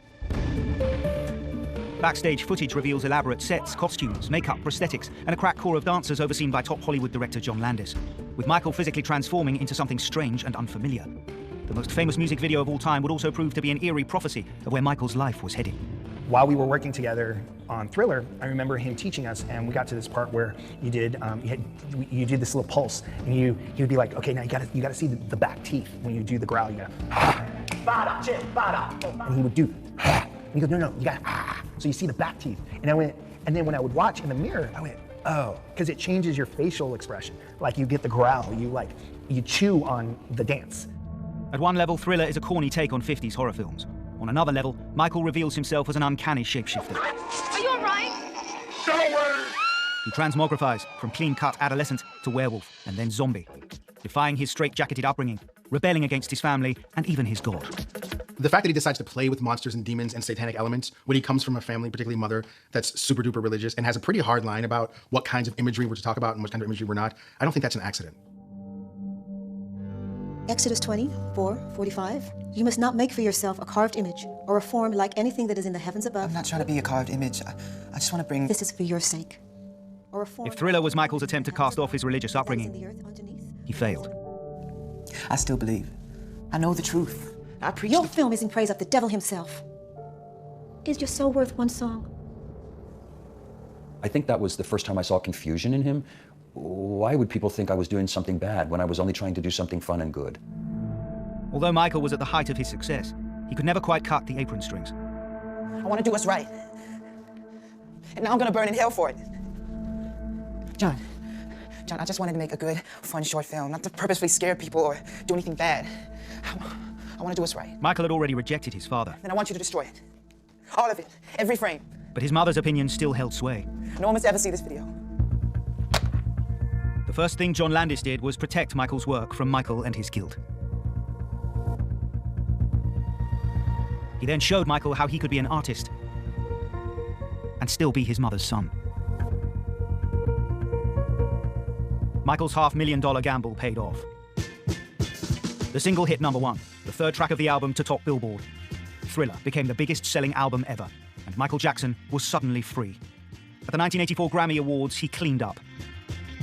A: Backstage footage reveals elaborate sets, costumes, makeup, prosthetics, and a crack core of dancers overseen by top Hollywood director John Landis, with Michael physically transforming into something strange and unfamiliar. The most famous music video of all time would also prove to be an eerie prophecy of where Michael's life was heading.
R: While we were working together on Thriller, I remember him teaching us, and we got to this part where you did this little pulse, and he would be like, okay, now you gotta see the back teeth when you do the growl. You gotta, and he would do, and he goes, no, you gotta, so you see the back teeth. And then when I would watch in the mirror, I went, oh, because it changes your facial expression. Like you get the growl, you chew on the dance.
A: At one level, Thriller is a corny take on 50s horror films. On another level, Michael reveals himself as an uncanny shapeshifter.
M: Are you all right?
A: He transmogrifies from clean-cut adolescent to werewolf and then zombie, defying his straight-jacketed upbringing, rebelling against his family and even his God.
G: The fact that he decides to play with monsters and demons and satanic elements when he comes from a family, particularly mother, that's super duper religious and has a pretty hard line about what kinds of imagery we're to talk about and what kind of imagery we're not, I don't think that's an accident.
J: Exodus 20:4-45. You must not make for yourself a carved image or a form like anything that is in the heavens above.
D: I'm not trying to be a carved image. I just want to bring...
J: This is for your sake. Or a form...
A: If Thriller was Michael's attempt to cast off his religious upbringing, he failed.
D: I still believe. I know the truth. I preach.
J: Your film is in praise of the devil himself. Is your soul worth one song?
I: I think that was the first time I saw confusion in him. Why would people think I was doing something bad when I was only trying to do something fun and good?
A: Although Michael was at the height of his success, he could never quite cut the apron strings.
D: I want to do what's right. And now I'm going to burn in hell for it. John, I just wanted to make a good, fun short film, not to purposefully scare people or do anything bad. I want to do what's right.
A: Michael had already rejected his father.
D: Then I want you to destroy it. All of it. Every frame.
A: But his mother's opinion still held sway.
D: No one must ever see this video.
A: The first thing John Landis did was protect Michael's work from Michael and his guilt. He then showed Michael how he could be an artist and still be his mother's son. Michael's $500,000 gamble paid off. The single hit #1, the third track of the album to top Billboard. Thriller became the biggest selling album ever, and Michael Jackson was suddenly free. At the 1984 Grammy Awards, he cleaned up.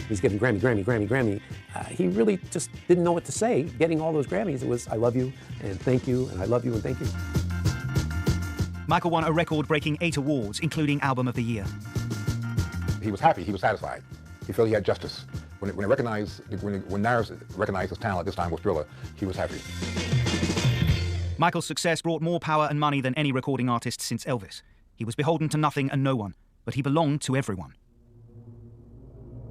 V: He's getting Grammy. He really just didn't know what to say. Getting all those Grammys, it was, I love you, and thank you, and I love you, and thank you.
A: Michael won a record-breaking 8 awards, including Album of the Year.
O: He was happy, he was satisfied. He felt he had justice. When Nares recognized his talent, this time with Thriller, he was happy.
A: Michael's success brought more power and money than any recording artist since Elvis. He was beholden to nothing and no one, but he belonged to everyone.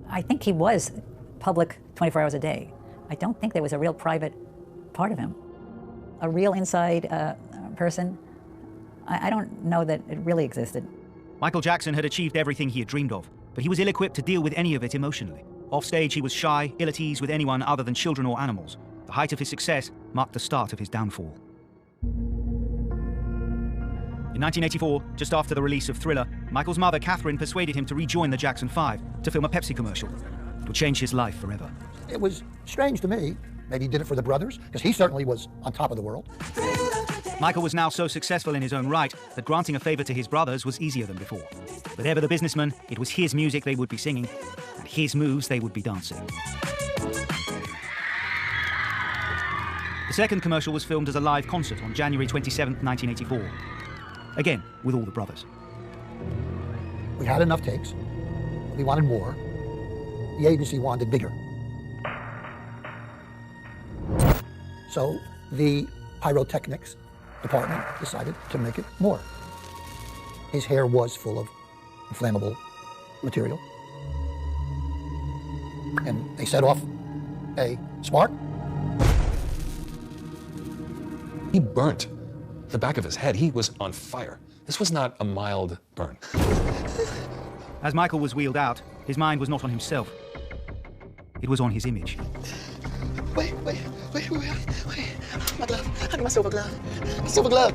N: I think he was public 24 hours a day. I don't think there was a real private part of him. A real inside person, I don't know that it really existed.
A: Michael Jackson had achieved everything he had dreamed of, but he was ill-equipped to deal with any of it emotionally. Offstage, he was shy, ill at ease with anyone other than children or animals. The height of his success marked the start of his downfall. In 1984, just after the release of Thriller, Michael's mother, Catherine, persuaded him to rejoin the Jackson 5 to film a Pepsi commercial. It would change his life forever.
E: It was strange to me. Maybe he did it for the brothers, because he certainly was on top of the world.
A: Michael was now so successful in his own right that granting a favor to his brothers was easier than before. But ever the businessman, it was his music they would be singing, and his moves they would be dancing. The second commercial was filmed as a live concert on January 27, 1984. Again, with all the brothers.
E: We had enough takes. We wanted more. The agency wanted bigger. So the pyrotechnics department decided to make it more. His hair was full of inflammable material. And they set off a spark.
K: He burnt the back of his head. He was on fire. This was not a mild burn.
A: As Michael was wheeled out, his mind was not on himself. It was on his image.
U: Wait. My glove. I need my silver glove. My silver glove.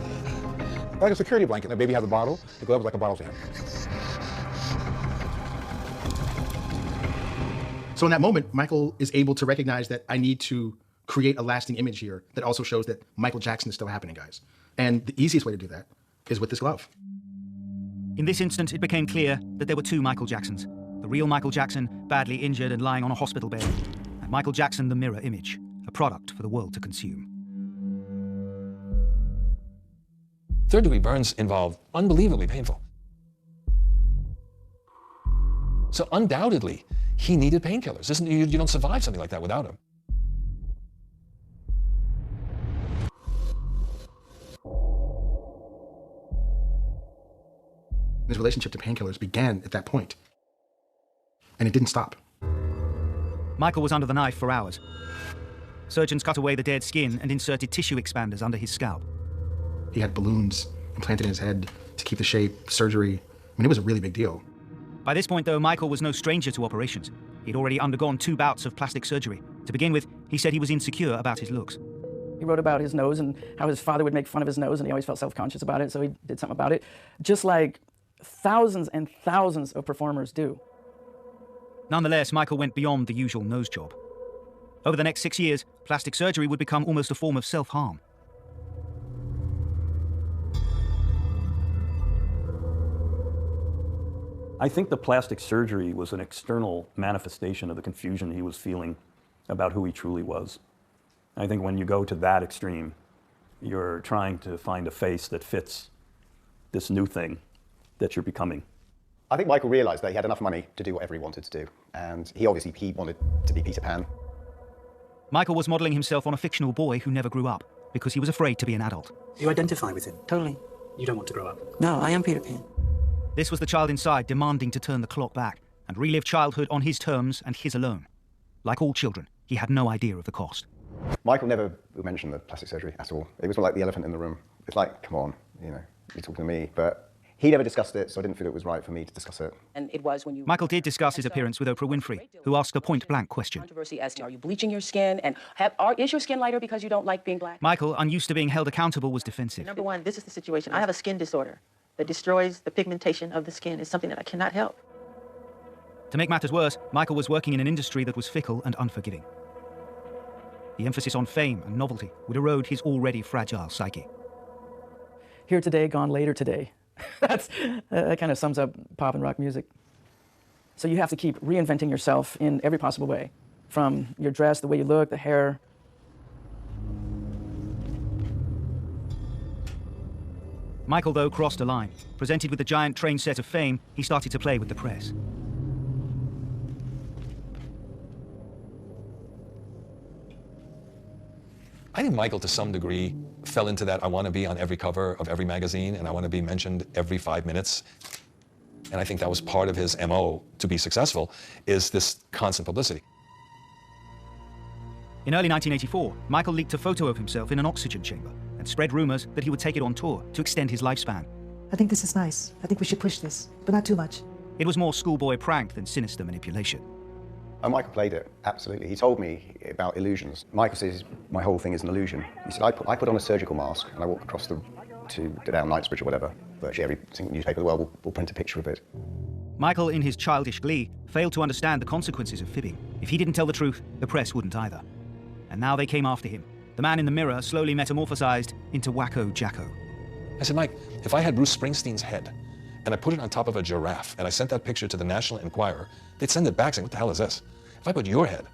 O: Like a security blanket. The baby has a bottle. The glove is like a bottle stand.
G: So in that moment, Michael is able to recognize that I need to create a lasting image here that also shows that Michael Jackson is still happening, guys. And the easiest way to do that is with this glove.
A: In this instance, it became clear that there were two Michael Jacksons. The real Michael Jackson, badly injured and lying on a hospital bed, and Michael Jackson, the mirror image, a product for the world to consume.
K: Third-degree burns involve unbelievably painful. So undoubtedly, he needed painkillers. You don't survive something like that without him.
G: His relationship to painkillers began at that point, and it didn't stop.
A: Michael was under the knife for hours. Surgeons cut away the dead skin and inserted tissue expanders under his scalp.
G: He had balloons implanted in his head to keep the shape, surgery. I mean, it was a really big deal.
A: By this point, though, Michael was no stranger to operations. He'd already undergone 2 bouts of plastic surgery. To begin with, he said he was insecure about his looks.
L: He wrote about his nose and how his father would make fun of his nose, and he always felt self-conscious about it, so he did something about it. Just like thousands and thousands of performers do.
A: Nonetheless, Michael went beyond the usual nose job. Over the next 6 years, plastic surgery would become almost a form of self-harm.
S: I think the plastic surgery was an external manifestation of the confusion he was feeling about who he truly was. I think when you go to that extreme, you're trying to find a face that fits this new thing that you're becoming.
F: I think Michael realized that he had enough money to do whatever he wanted to do, and he wanted to be Peter Pan.
A: Michael was modeling himself on a fictional boy who never grew up because he was afraid to be an adult.
W: You identify with him?
Q: Totally.
W: You don't want to grow up?
Q: No, I am Peter Pan.
A: This was the child inside demanding to turn the clock back and relive childhood on his terms and his alone. Like all children, he had no idea of the cost.
F: Michael never mentioned the plastic surgery at all. It was like the elephant in the room. It's like, come on, you're talking to me. But he never discussed it, so I didn't feel it was right for me to discuss it.
L: And it was when you...
A: Michael did discuss his appearance with Oprah Winfrey, who asked a point-blank question.
L: Controversy as to, are you bleaching your skin? And is your skin lighter because you don't like being black?
A: Michael, unused to being held accountable, was defensive.
X: Number one, this is the situation. I have a skin disorder that destroys the pigmentation of the skin. It's something that I cannot help.
A: To make matters worse, Michael was working in an industry that was fickle and unforgiving. The emphasis on fame and novelty would erode his already fragile psyche.
L: Here today, gone later today. That kind of sums up pop and rock music. So you have to keep reinventing yourself in every possible way. From your dress, the way you look, the hair.
A: Michael, though, crossed a line. Presented with the giant train set of fame, he started to play with the press.
K: I think Michael, to some degree, fell into that I want to be on every cover of every magazine and I want to be mentioned every 5 minutes. and I think that was part of his MO to be successful, is this constant publicity.
A: In early 1984, Michael leaked a photo of himself in an oxygen chamber and spread rumors that he would take it on tour to extend his lifespan.
B: I think this is nice. I think we should push this, but not too much.
A: It was more schoolboy prank than sinister manipulation.
F: Oh, Michael played it, absolutely. He told me about illusions. Michael says, my whole thing is an illusion. He said, I put on a surgical mask and I walk across to down Knightsbridge or whatever. Virtually every single newspaper in the world will print a picture of it.
A: Michael, in his childish glee, failed to understand the consequences of fibbing. If he didn't tell the truth, the press wouldn't either. And now they came after him. The man in the mirror slowly metamorphosized into Wacko Jacko.
K: I said, Mike, if I had Bruce Springsteen's head and I put it on top of a giraffe and I sent that picture to the National Enquirer, they'd send it back saying, what the hell is this? If I put your head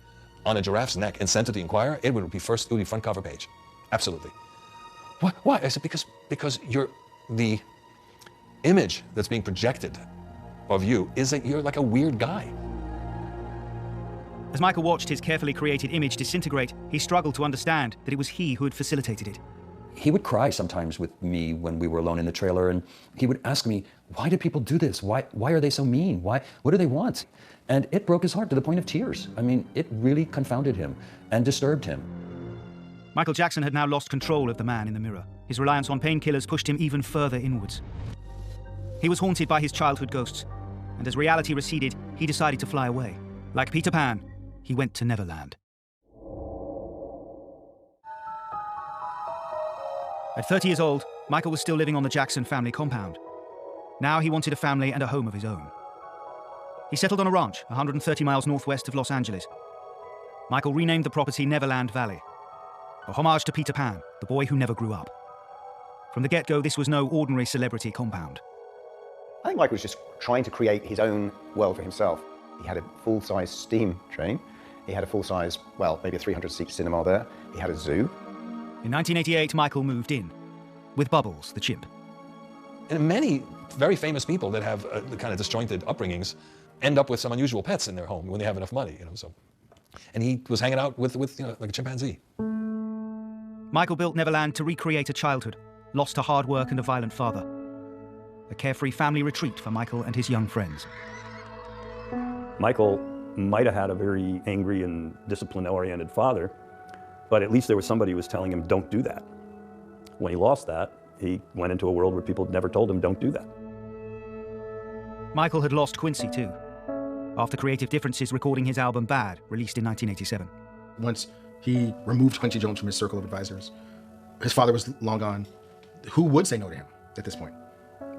K: on a giraffe's neck and sent it to the Enquirer, it would be front cover page. Absolutely. What? Why? I said, because the image that's being projected of you is that you're like a weird guy.
A: As Michael watched his carefully created image disintegrate, he struggled to understand that it was he who had facilitated it.
C: He would cry sometimes with me when we were alone in the trailer, and he would ask me, why do people do this? Why are they so mean? What do they want? And it broke his heart to the point of tears. I mean, it really confounded him and disturbed him.
A: Michael Jackson had now lost control of the man in the mirror. His reliance on painkillers pushed him even further inwards. He was haunted by his childhood ghosts, and as reality receded, he decided to fly away. Like Peter Pan, he went to Neverland. At 30 years old, Michael was still living on the Jackson family compound. Now he wanted a family and a home of his own. He settled on a ranch 130 miles northwest of Los Angeles. Michael renamed the property Neverland Valley, a homage to Peter Pan, the boy who never grew up. From the get-go, this was no ordinary celebrity compound.
F: I think Michael was just trying to create his own world for himself. He had a full-size steam train. He had a full-size, well, maybe a 300-seat cinema there. He had a zoo.
A: In 1988, Michael moved in, with Bubbles, the chimp.
K: And many very famous people that have the kind of disjointed upbringings end up with some unusual pets in their home when they have enough money, So, and he was hanging out with like a chimpanzee.
A: Michael built Neverland to recreate a childhood, lost to hard work and a violent father. A carefree family retreat for Michael and his young friends.
S: Michael might have had a very angry and discipline-oriented father, but at least there was somebody who was telling him, don't do that. When he lost that, he went into a world where people never told him, don't do that.
A: Michael had lost Quincy too, after creative differences recording his album Bad, released in 1987.
G: Once he removed Quincy Jones from his circle of advisors, his father was long gone. Who would say no to him at this point?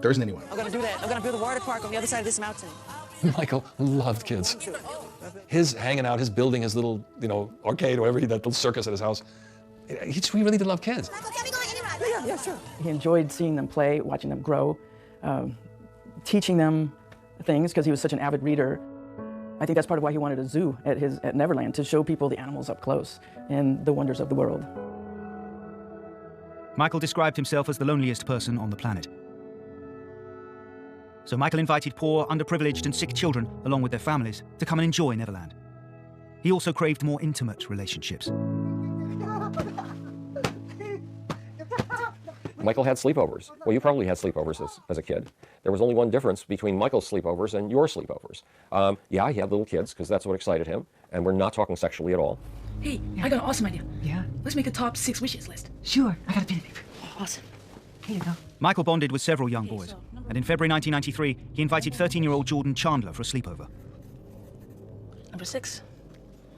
G: There isn't anyone.
Q: I'm gonna do that. I'm gonna build a water park on the other side of this mountain.
K: Michael loved kids. His hanging out, his building his little, arcade or whatever, that little circus at his house. He really did love kids.
Q: Yeah, sure.
X: He enjoyed seeing them play, watching them grow, teaching them things because he was such an avid reader. I think that's part of why he wanted a zoo at Neverland, to show people the animals up close and the wonders of the world.
A: Michael described himself as the loneliest person on the planet. So Michael invited poor, underprivileged and sick children, along with their families, to come and enjoy Neverland. He also craved more intimate relationships.
H: Michael had sleepovers. Well, you probably had sleepovers as a kid. There was only one difference between Michael's sleepovers and your sleepovers. Yeah, he had little kids, because that's what excited him, and we're not talking sexually at all.
T: Hey, I got an awesome idea. Yeah? Let's make a top 6 wishes list.
B: Sure, I got a pen and paper.
T: Awesome.
B: Here you go.
A: Michael bonded with several young boys, and in February 1993, he invited 13-year-old Jordan Chandler for a sleepover.
T: Number 6.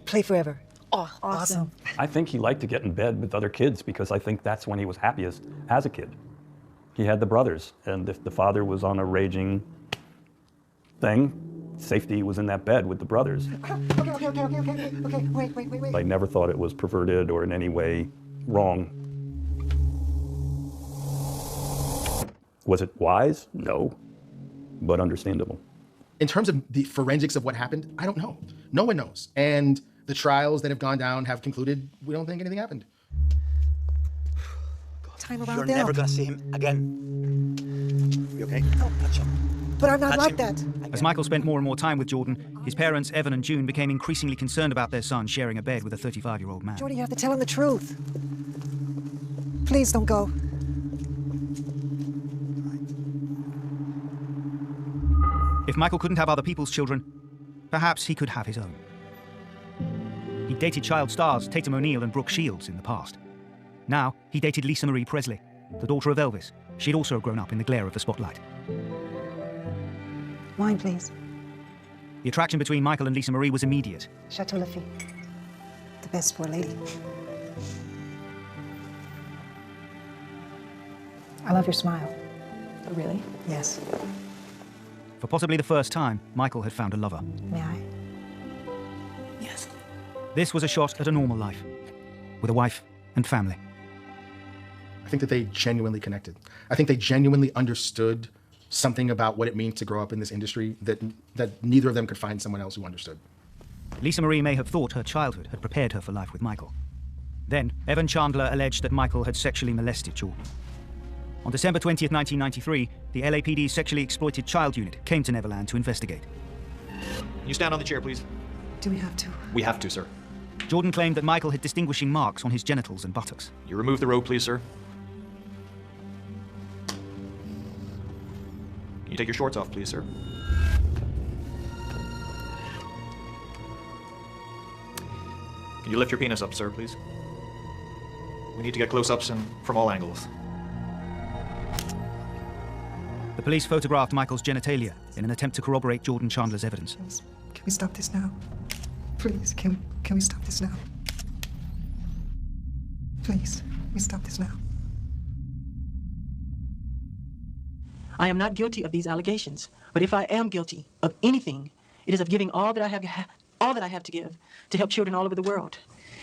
B: Play forever.
T: Oh, awesome.
S: I think he liked to get in bed with other kids because I think that's when he was happiest as a kid. He had the brothers, and if the father was on a raging thing, safety was in that bed with the brothers.
B: Okay, wait.
S: I never thought it was perverted or in any way wrong. Was it wise? No, but understandable.
G: In terms of the forensics of what happened, I don't know. No one knows. And the trials that have gone down have concluded we don't think anything happened.
B: Time around
U: You're
B: down.
U: never gonna see him again. You okay?
B: Don't touch him. But I'm not
U: Touch
B: like
U: him.
B: that.
A: As Michael spent more and more time with Jordan, his parents, Evan and June, became increasingly concerned about their son sharing a bed with a 35-year-old man.
B: Jordan, you have to tell him the truth. Please don't go.
A: If Michael couldn't have other people's children, perhaps he could have his own. He dated child stars Tatum O'Neal and Brooke Shields in the past. Now he dated Lisa Marie Presley, the daughter of Elvis. She'd also grown up in the glare of the spotlight.
B: Wine, please.
A: The attraction between Michael and Lisa Marie was immediate.
B: Chateau Lafite. The best for a lady. I love your smile.
D: Oh, really?
B: Yes.
A: For possibly the first time, Michael had found a lover.
B: May I?
D: Yes.
A: This was a shot at a normal life, with a wife and family.
G: I think that they genuinely connected. I think they genuinely understood something about what it means to grow up in this industry that neither of them could find someone else who understood.
A: Lisa Marie may have thought her childhood had prepared her for life with Michael. Then, Evan Chandler alleged that Michael had sexually molested Jordan. On December 20th, 1993, the LAPD's Sexually Exploited Child Unit came to Neverland to investigate.
J: Can you stand on the chair, please?
B: Do we have to?
J: We have to, sir.
A: Jordan claimed that Michael had distinguishing marks on his genitals and buttocks.
J: You remove the robe, please, sir. Can you take your shorts off, please, sir? Can you lift your penis up, sir, please? We need to get close-ups and from all angles.
A: The police photographed Michael's genitalia in an attempt to corroborate Jordan Chandler's evidence.
B: Can we stop this now? Please, can we stop this now? Please, can we stop this now?
X: I am not guilty of these allegations, but if I am guilty of anything, it is of giving all that I have to give to help children all over the world.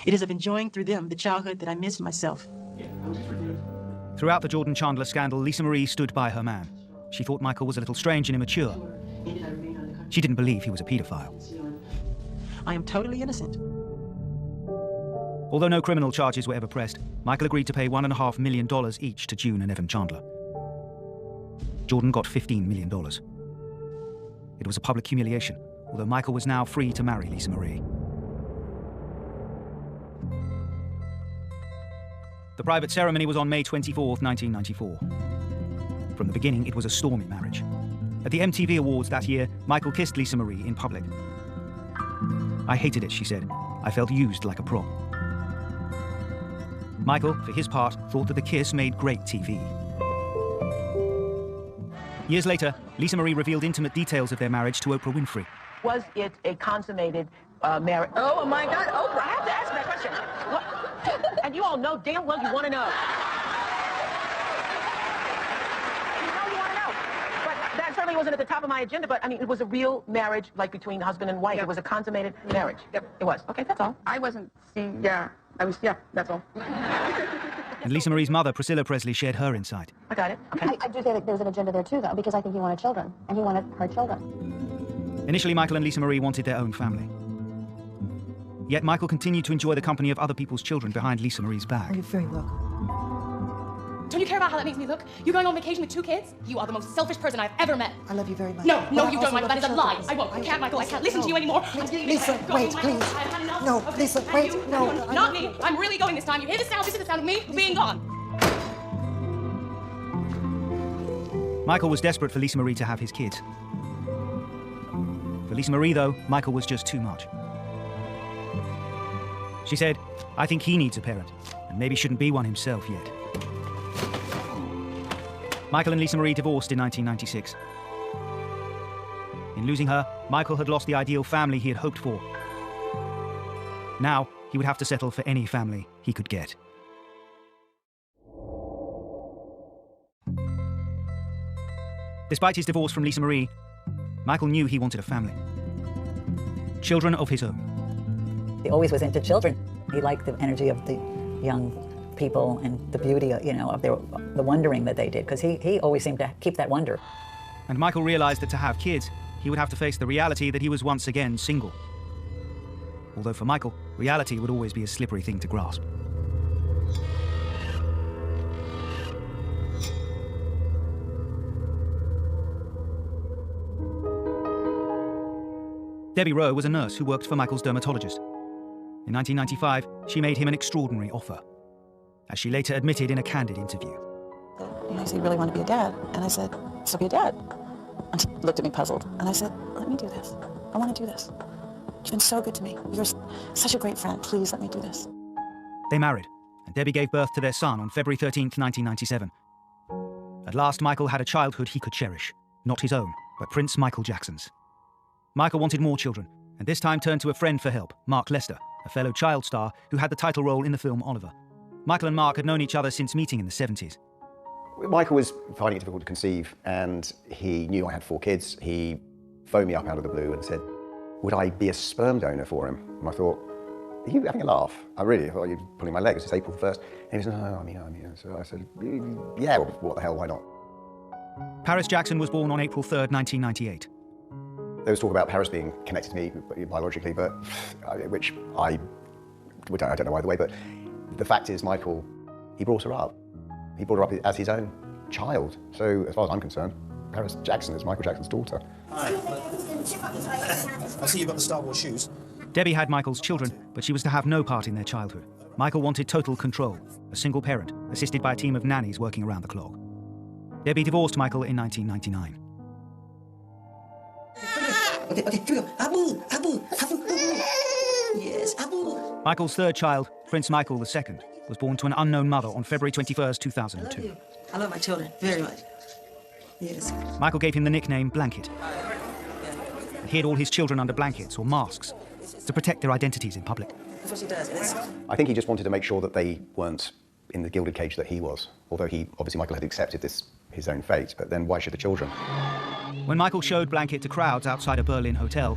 X: It is of enjoying through them the childhood that I missed myself.
A: Throughout the Jordan Chandler scandal, Lisa Marie stood by her man. She thought Michael was a little strange and immature. She didn't believe he was a pedophile.
X: I am totally innocent.
A: Although no criminal charges were ever pressed, Michael agreed to pay $1.5 million each to June and Evan Chandler. Jordan got $15 million. It was a public humiliation, although Michael was now free to marry Lisa Marie. The private ceremony was on May 24th, 1994. From the beginning, it was a stormy marriage. At the MTV Awards that year, Michael kissed Lisa Marie in public. "I hated it," she said. "I felt used like a prop." Michael, for his part, thought that the kiss made great TV. Years later, Lisa Marie revealed intimate details of their marriage to Oprah Winfrey.
L: Was it a consummated marriage? Oh my God, Oprah, I have to ask that question. What? And you all know damn well you want to know. That certainly wasn't at the top of my agenda, but I mean, it was a real marriage, like between husband and wife. Yep. It was a consummated marriage. Yep. It was. Okay, that's all.
M: I wasn't seeing, that's all.
A: And Lisa Marie's mother, Priscilla Presley, shared her insight.
L: I got it. Okay.
P: I do say that there's an agenda there too, though, because I think he wanted children, and he wanted her children.
A: Initially, Michael and Lisa Marie wanted their own family. Yet Michael continued to enjoy the company of other people's children behind Lisa Marie's back.
B: You're very welcome.
T: Don't you care about how that makes me look? You're going on vacation with 2 kids? You are the most selfish person I've ever met.
B: I love you very much.
T: No,
B: But
T: you don't, Michael. That is a lie. I won't. I can't, Michael. I can't listen to you anymore.
B: Lisa, wait, please. No, Lisa, wait, no.
T: Not me. I'm really going this time. You hear the sound? This is the sound of me being gone.
A: Michael was desperate for Lisa Marie to have his kids. For Lisa Marie, though, Michael was just too much. She said, "I think he needs a parent, and maybe shouldn't be one himself yet." Michael and Lisa Marie divorced in 1996. In losing her, Michael had lost the ideal family he had hoped for. Now, he would have to settle for any family he could get. Despite his divorce from Lisa Marie, Michael knew he wanted a family. Children of his own.
N: He always was into children. He liked the energy of the young people and the beauty, of the wondering that they did, because he always seemed to keep that wonder.
A: And Michael realized that to have kids, he would have to face the reality that he was once again single. Although for Michael, reality would always be a slippery thing to grasp. Debbie Rowe was a nurse who worked for Michael's dermatologist. In 1995, she made him an extraordinary offer, as she later admitted in a candid interview.
D: He said he really wanted to be a dad, and I said, so be a dad. And she looked at me puzzled. And I said, let me do this. I want to do this. You've been so good to me. You're such a great friend. Please let me do this.
A: They married, and Debbie gave birth to their son on February 13th, 1997. At last, Michael had a childhood he could cherish. Not his own, but Prince Michael Jackson's. Michael wanted more children, and this time turned to a friend for help, Mark Lester, a fellow child star who had the title role in the film Oliver. Michael and Mark had known each other since meeting in the 70s.
F: Michael was finding it difficult to conceive, and he knew I had 4 kids. He phoned me up out of the blue and said, would I be a sperm donor for him? And I thought, are you having a laugh? I really thought you were pulling my leg. It's April 1st. And he said, no, I mean. So I said, yeah, well, what the hell, why not?
A: Paris Jackson was born on April 3rd, 1998.
F: There was talk about Paris being connected to me biologically, but which I don't know either way, but the fact is Michael, he brought her up. He brought her up as his own child. So as far as I'm concerned, Paris Jackson is Michael Jackson's daughter.
U: Hi. I see you've got the Star Wars shoes.
A: Debbie had Michael's children, but she was to have no part in their childhood. Michael wanted total control, a single parent, assisted by a team of nannies working around the clock. Debbie divorced Michael in 1999.
Q: Okay, here we go. Abu, Abu, Abu, Abu. Yes, Abu.
A: Michael's third child, Prince Michael II, was born to an unknown mother on February 21st, 2002.
Q: I love my children very much. Yes.
A: Michael gave him the nickname Blanket. He hid all his children under blankets or masks to protect their identities in public.
Q: That's what she does.
F: I think he just wanted to make sure that they weren't in the gilded cage that he was. Although obviously Michael had accepted his own fate, but then why should the children?
A: When Michael showed Blanket to crowds outside a Berlin hotel,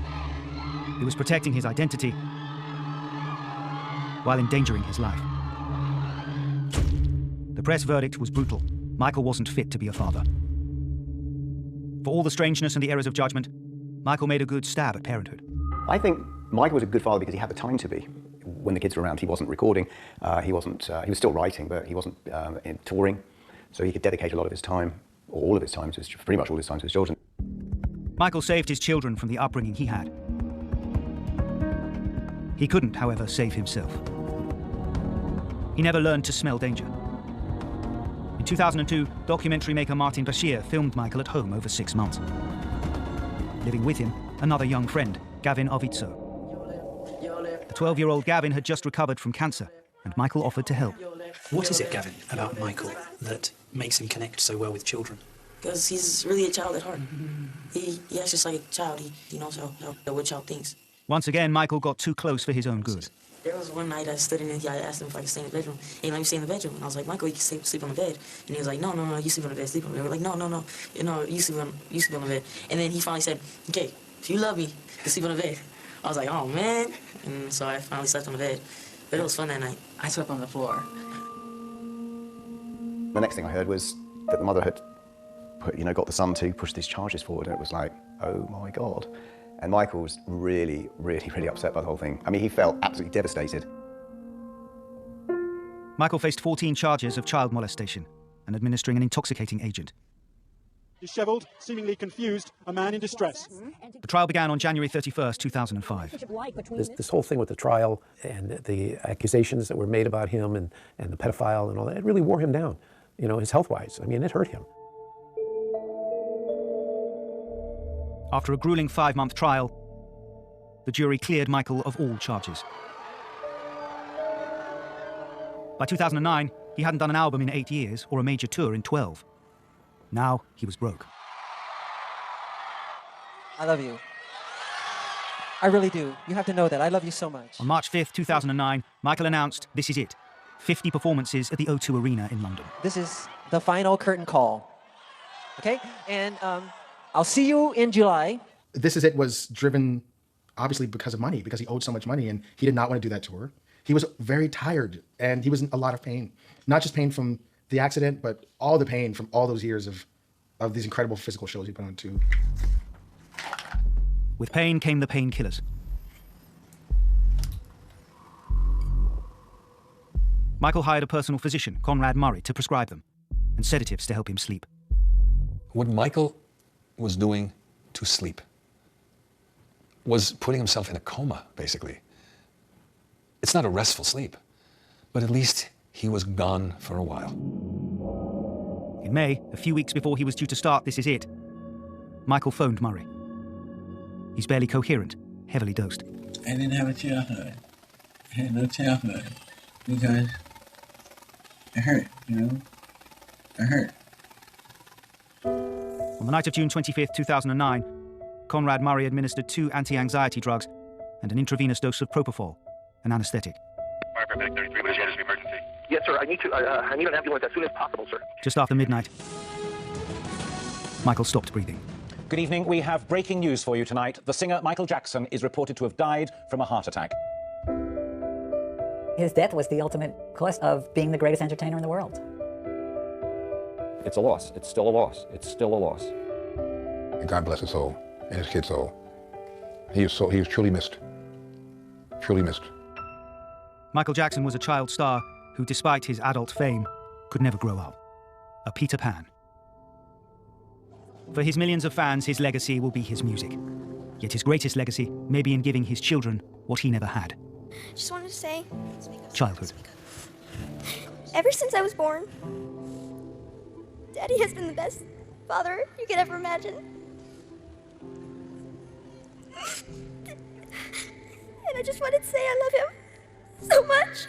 A: he was protecting his identity while endangering his life. The press verdict was brutal. Michael wasn't fit to be a father. For all the strangeness and the errors of judgment, Michael made a good stab at parenthood.
F: I think Michael was a good father because he had the time to be. When the kids were around, he wasn't recording. He was still writing, but he wasn't touring. So he could dedicate a lot of his time, or all of his time, pretty much all his time to his children.
A: Michael saved his children from the upbringing he had. He couldn't, however, save himself. He never learned to smell danger. In 2002, documentary maker Martin Bashir filmed Michael at home over 6 months. Living with him, another young friend, Gavin Arvizo. The 12-year-old Gavin had just recovered from cancer, and Michael offered to help.
W: What is it, Gavin, about Michael that makes him connect so well with children?
Q: Because he's really a child at heart. He acts just like a child. He knows how what a child thinks.
A: Once again, Michael got too close for his own good.
Q: There was one night I stood in I asked him if I could stay in the bedroom. He let me stay in the bedroom. And I was like, Michael, you can sleep on the bed. And he was like, no, you sleep on the bed, sleep on the bed. We're like, no, you sleep on the bed. And then he finally said, okay, if you love me, you sleep on the bed. I was like, oh, man. And so I finally slept on the bed. But it was fun that night. I slept on the floor.
F: The next thing I heard was that the mother had got the son to push these charges forward, and it was like, oh my God. And Michael was really, really, really upset by the whole thing. I mean, he felt absolutely devastated.
A: Michael faced 14 charges of child molestation and administering an intoxicating agent.
E: Disheveled, seemingly confused, a man in distress.
A: The trial began on January 31st, 2005.
I: This whole thing with the trial and the accusations that were made about him and the pedophile and all that, it really wore him down, his health-wise. I mean, it hurt him.
A: After a grueling 5-month trial, the jury cleared Michael of all charges. By 2009, he hadn't done an album in 8 years or a major tour in 12. Now he was broke.
R: I love you. I really do. You have to know that. I love you so much.
A: On March 5th, 2009, Michael announced, this is it. 50 performances at the O2 Arena in London.
R: This is the final curtain call. Okay? And I'll see you in July.
G: This Is It was driven, obviously, because of money, because he owed so much money, and he did not want to do that tour. He was very tired, and he was in a lot of pain. Not just pain from the accident, but all the pain from all those years of these incredible physical shows he put on, too.
A: With pain came the painkillers. Michael hired a personal physician, Conrad Murray, to prescribe them, and sedatives to help him sleep.
K: What Michael was doing to sleep was putting himself in a coma, basically. It's not a restful sleep, but at least he was gone for a while.
A: In May, a few weeks before he was due to start This Is It, Michael phoned Murray. He's barely coherent, heavily dosed.
C: I didn't have a childhood. I had no childhood because I hurt, you know? I hurt.
A: On the night of June 25th, 2009, Conrad Murray administered 2 anti-anxiety drugs and an intravenous dose of propofol, an anesthetic.
H: Paramedic 33, what is your emergency? Yes, sir. I need an ambulance as soon as possible, sir.
A: Just after midnight, Michael stopped breathing.
O: Good evening. We have breaking news for you tonight. The singer Michael Jackson is reported to have died from a heart attack.
N: His death was the ultimate cost of being the greatest entertainer in the world.
V: It's a loss. It's still a loss. It's still a loss.
Y: And God bless his soul and his kid's soul. He was truly missed. Truly missed.
A: Michael Jackson was a child star who, despite his adult fame, could never grow up. A Peter Pan. For his millions of fans, his legacy will be his music. Yet his greatest legacy may be in giving his children what he never had.
Z: Just wanted to say,
A: Childhood.
Z: ever since I was born, Daddy has been the best father you could ever imagine. And I just wanted to say I love him so much.